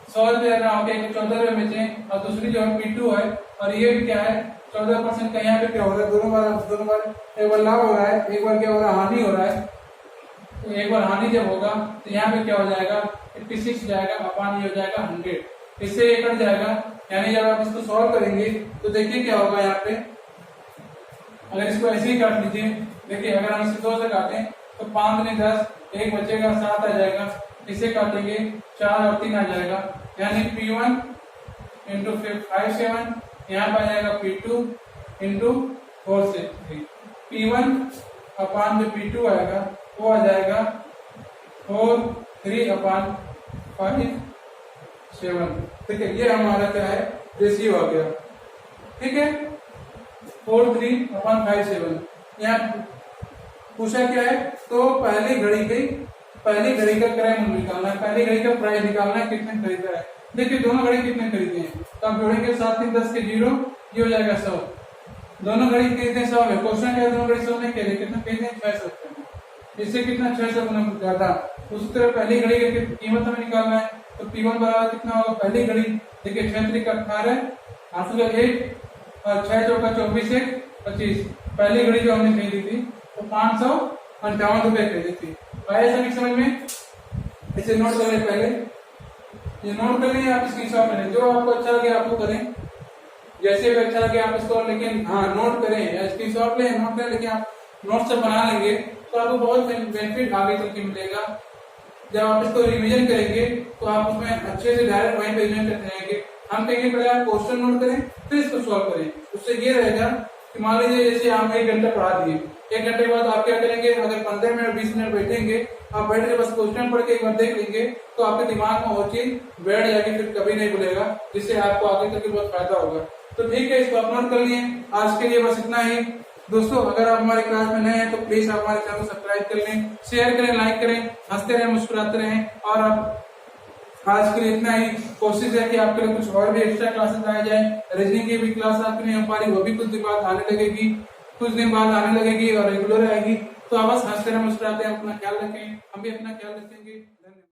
सॉल्व कर रहा हूँ कि 14 में बचे और दूसरी जो है P2 है और ये भी क्या है 14% का। यहाँ पे क्या हो रहा है, दोनों बार एक बार लाभ हो रहा है, एक बार क्या हो रहा है, हानि हो रहा है। तो एक बार हानि जब होगा तो यहाँ पे क्या हो जाएगा 56 जाएगा अपान ये हो जाएगा 100। इससे ये कट जाएगा, यानी जब आप इसको सॉल्व करेंगे तो देखिए क्या होगा। यहाँ पे अगर इसको ऐसे ही काट लीजिए, देखिए अगर हम इसे 2 से काटें तो 5 दूनी 10, एक बचेगा 7 आ जाएगा। इसे काटेंगे 4 और 3 आ जाएगा, यानी P1 इंटू 5 7, यहाँ पर आ जाएगा P2 इंटू 4 से 3। P1 अपान जो P2 आएगा वो आ जाएगा 4 3 अपान 5 7। ठीक है, ये हमारा क्या है रेशियो आ गया। ठीक है, 4 3 अपान 5 7। यहाँ पूछा क्या है, तो पहली घड़ी का क्रय मूल्य निकालना है, पहली घड़ी का प्राइस निकालना है, कितने खरीदा है। देखिए दोनों घड़ी कितने खरीदे हैं, तो आप जोड़ेंगे 7 3 10 के 0, ये हो जाएगा 100। दोनों घड़ी खरीदे 100 है, क्वेश्चन क्या है दोनों घड़ी 100 नहीं कह रहे, कितना खरीदे 600। इससे कितना 600 गुना ज्यादा। उसी तरह पहली घड़ी की कीमत हमें निकालना है, तो P1 बराबर कितना होगा, पहली घड़ी देखिए 6 3 18 8 1 और 6 4 24 1 25। पहली घड़ी जो हमने खरीदी थी तो 558 रुपए खरीदी थी। आया सभी समझ में, इसे नोट कर ले, पहले ये नोट कर लें, आप स्क्रीनशॉट लें, जो आपको अच्छा लगे आपको करें, जैसे भी अच्छा लगे आप इसको, लेकिन हाँ नोट करें या स्क्रीनशॉट लें, नोट करें, लेकिन आप नोट से बना लेंगे तो आपको बहुत बेनिफिट आगे चल के मिलेगा। जब आप इसको रिवीजन करेंगे तो आप उसमें अच्छे से डायरेक्ट वहीं पे रिवीजन करते रहेंगे। हम कहेंगे पहले आप क्वेश्चन नोट करें फिर इसको सॉल्व करें। उससे ये रहेगा कि मान लीजिए जैसे हम 1 घंटा पढ़ा दिए, 1 घंटे के बाद आप क्या करेंगे, अगर 15 मिनट 20 मिनट बैठेंगे, आप बैठ के बस क्वेश्चन पढ़ के एक बार देख लेंगे तो आपके दिमाग में वो चीज बैठ जाएगी, फिर कभी नहीं भूलेगा, जिससे आपको आगे चल के बहुत फायदा होगा। तो ठीक है, इसको अपलोड कर लिए। आज के लिए बस इतना ही दोस्तों। अगर आप हमारे क्लास में नए हैं तो प्लीज आप हमारे चैनल को सब्सक्राइब कर लें, शेयर करें, लाइक करें, हंसते रहें, मुस्कुराते रहें। और आप आज के लिए इतना ही। कोशिश है कि आपके लिए कुछ और भी एक्स्ट्रा क्लासेस आए जाए। रीजनिंग की भी क्लास आपके नहीं हो पा रही, वो भी कुछ दिन बाद आने लगेगी, और रेगुलर आएगी। तो आप बस हंसते रहें, मुस्कुराते हैं, अपना ख्याल रखें, हम भी अपना ख्याल रखेंगे। धन्यवाद।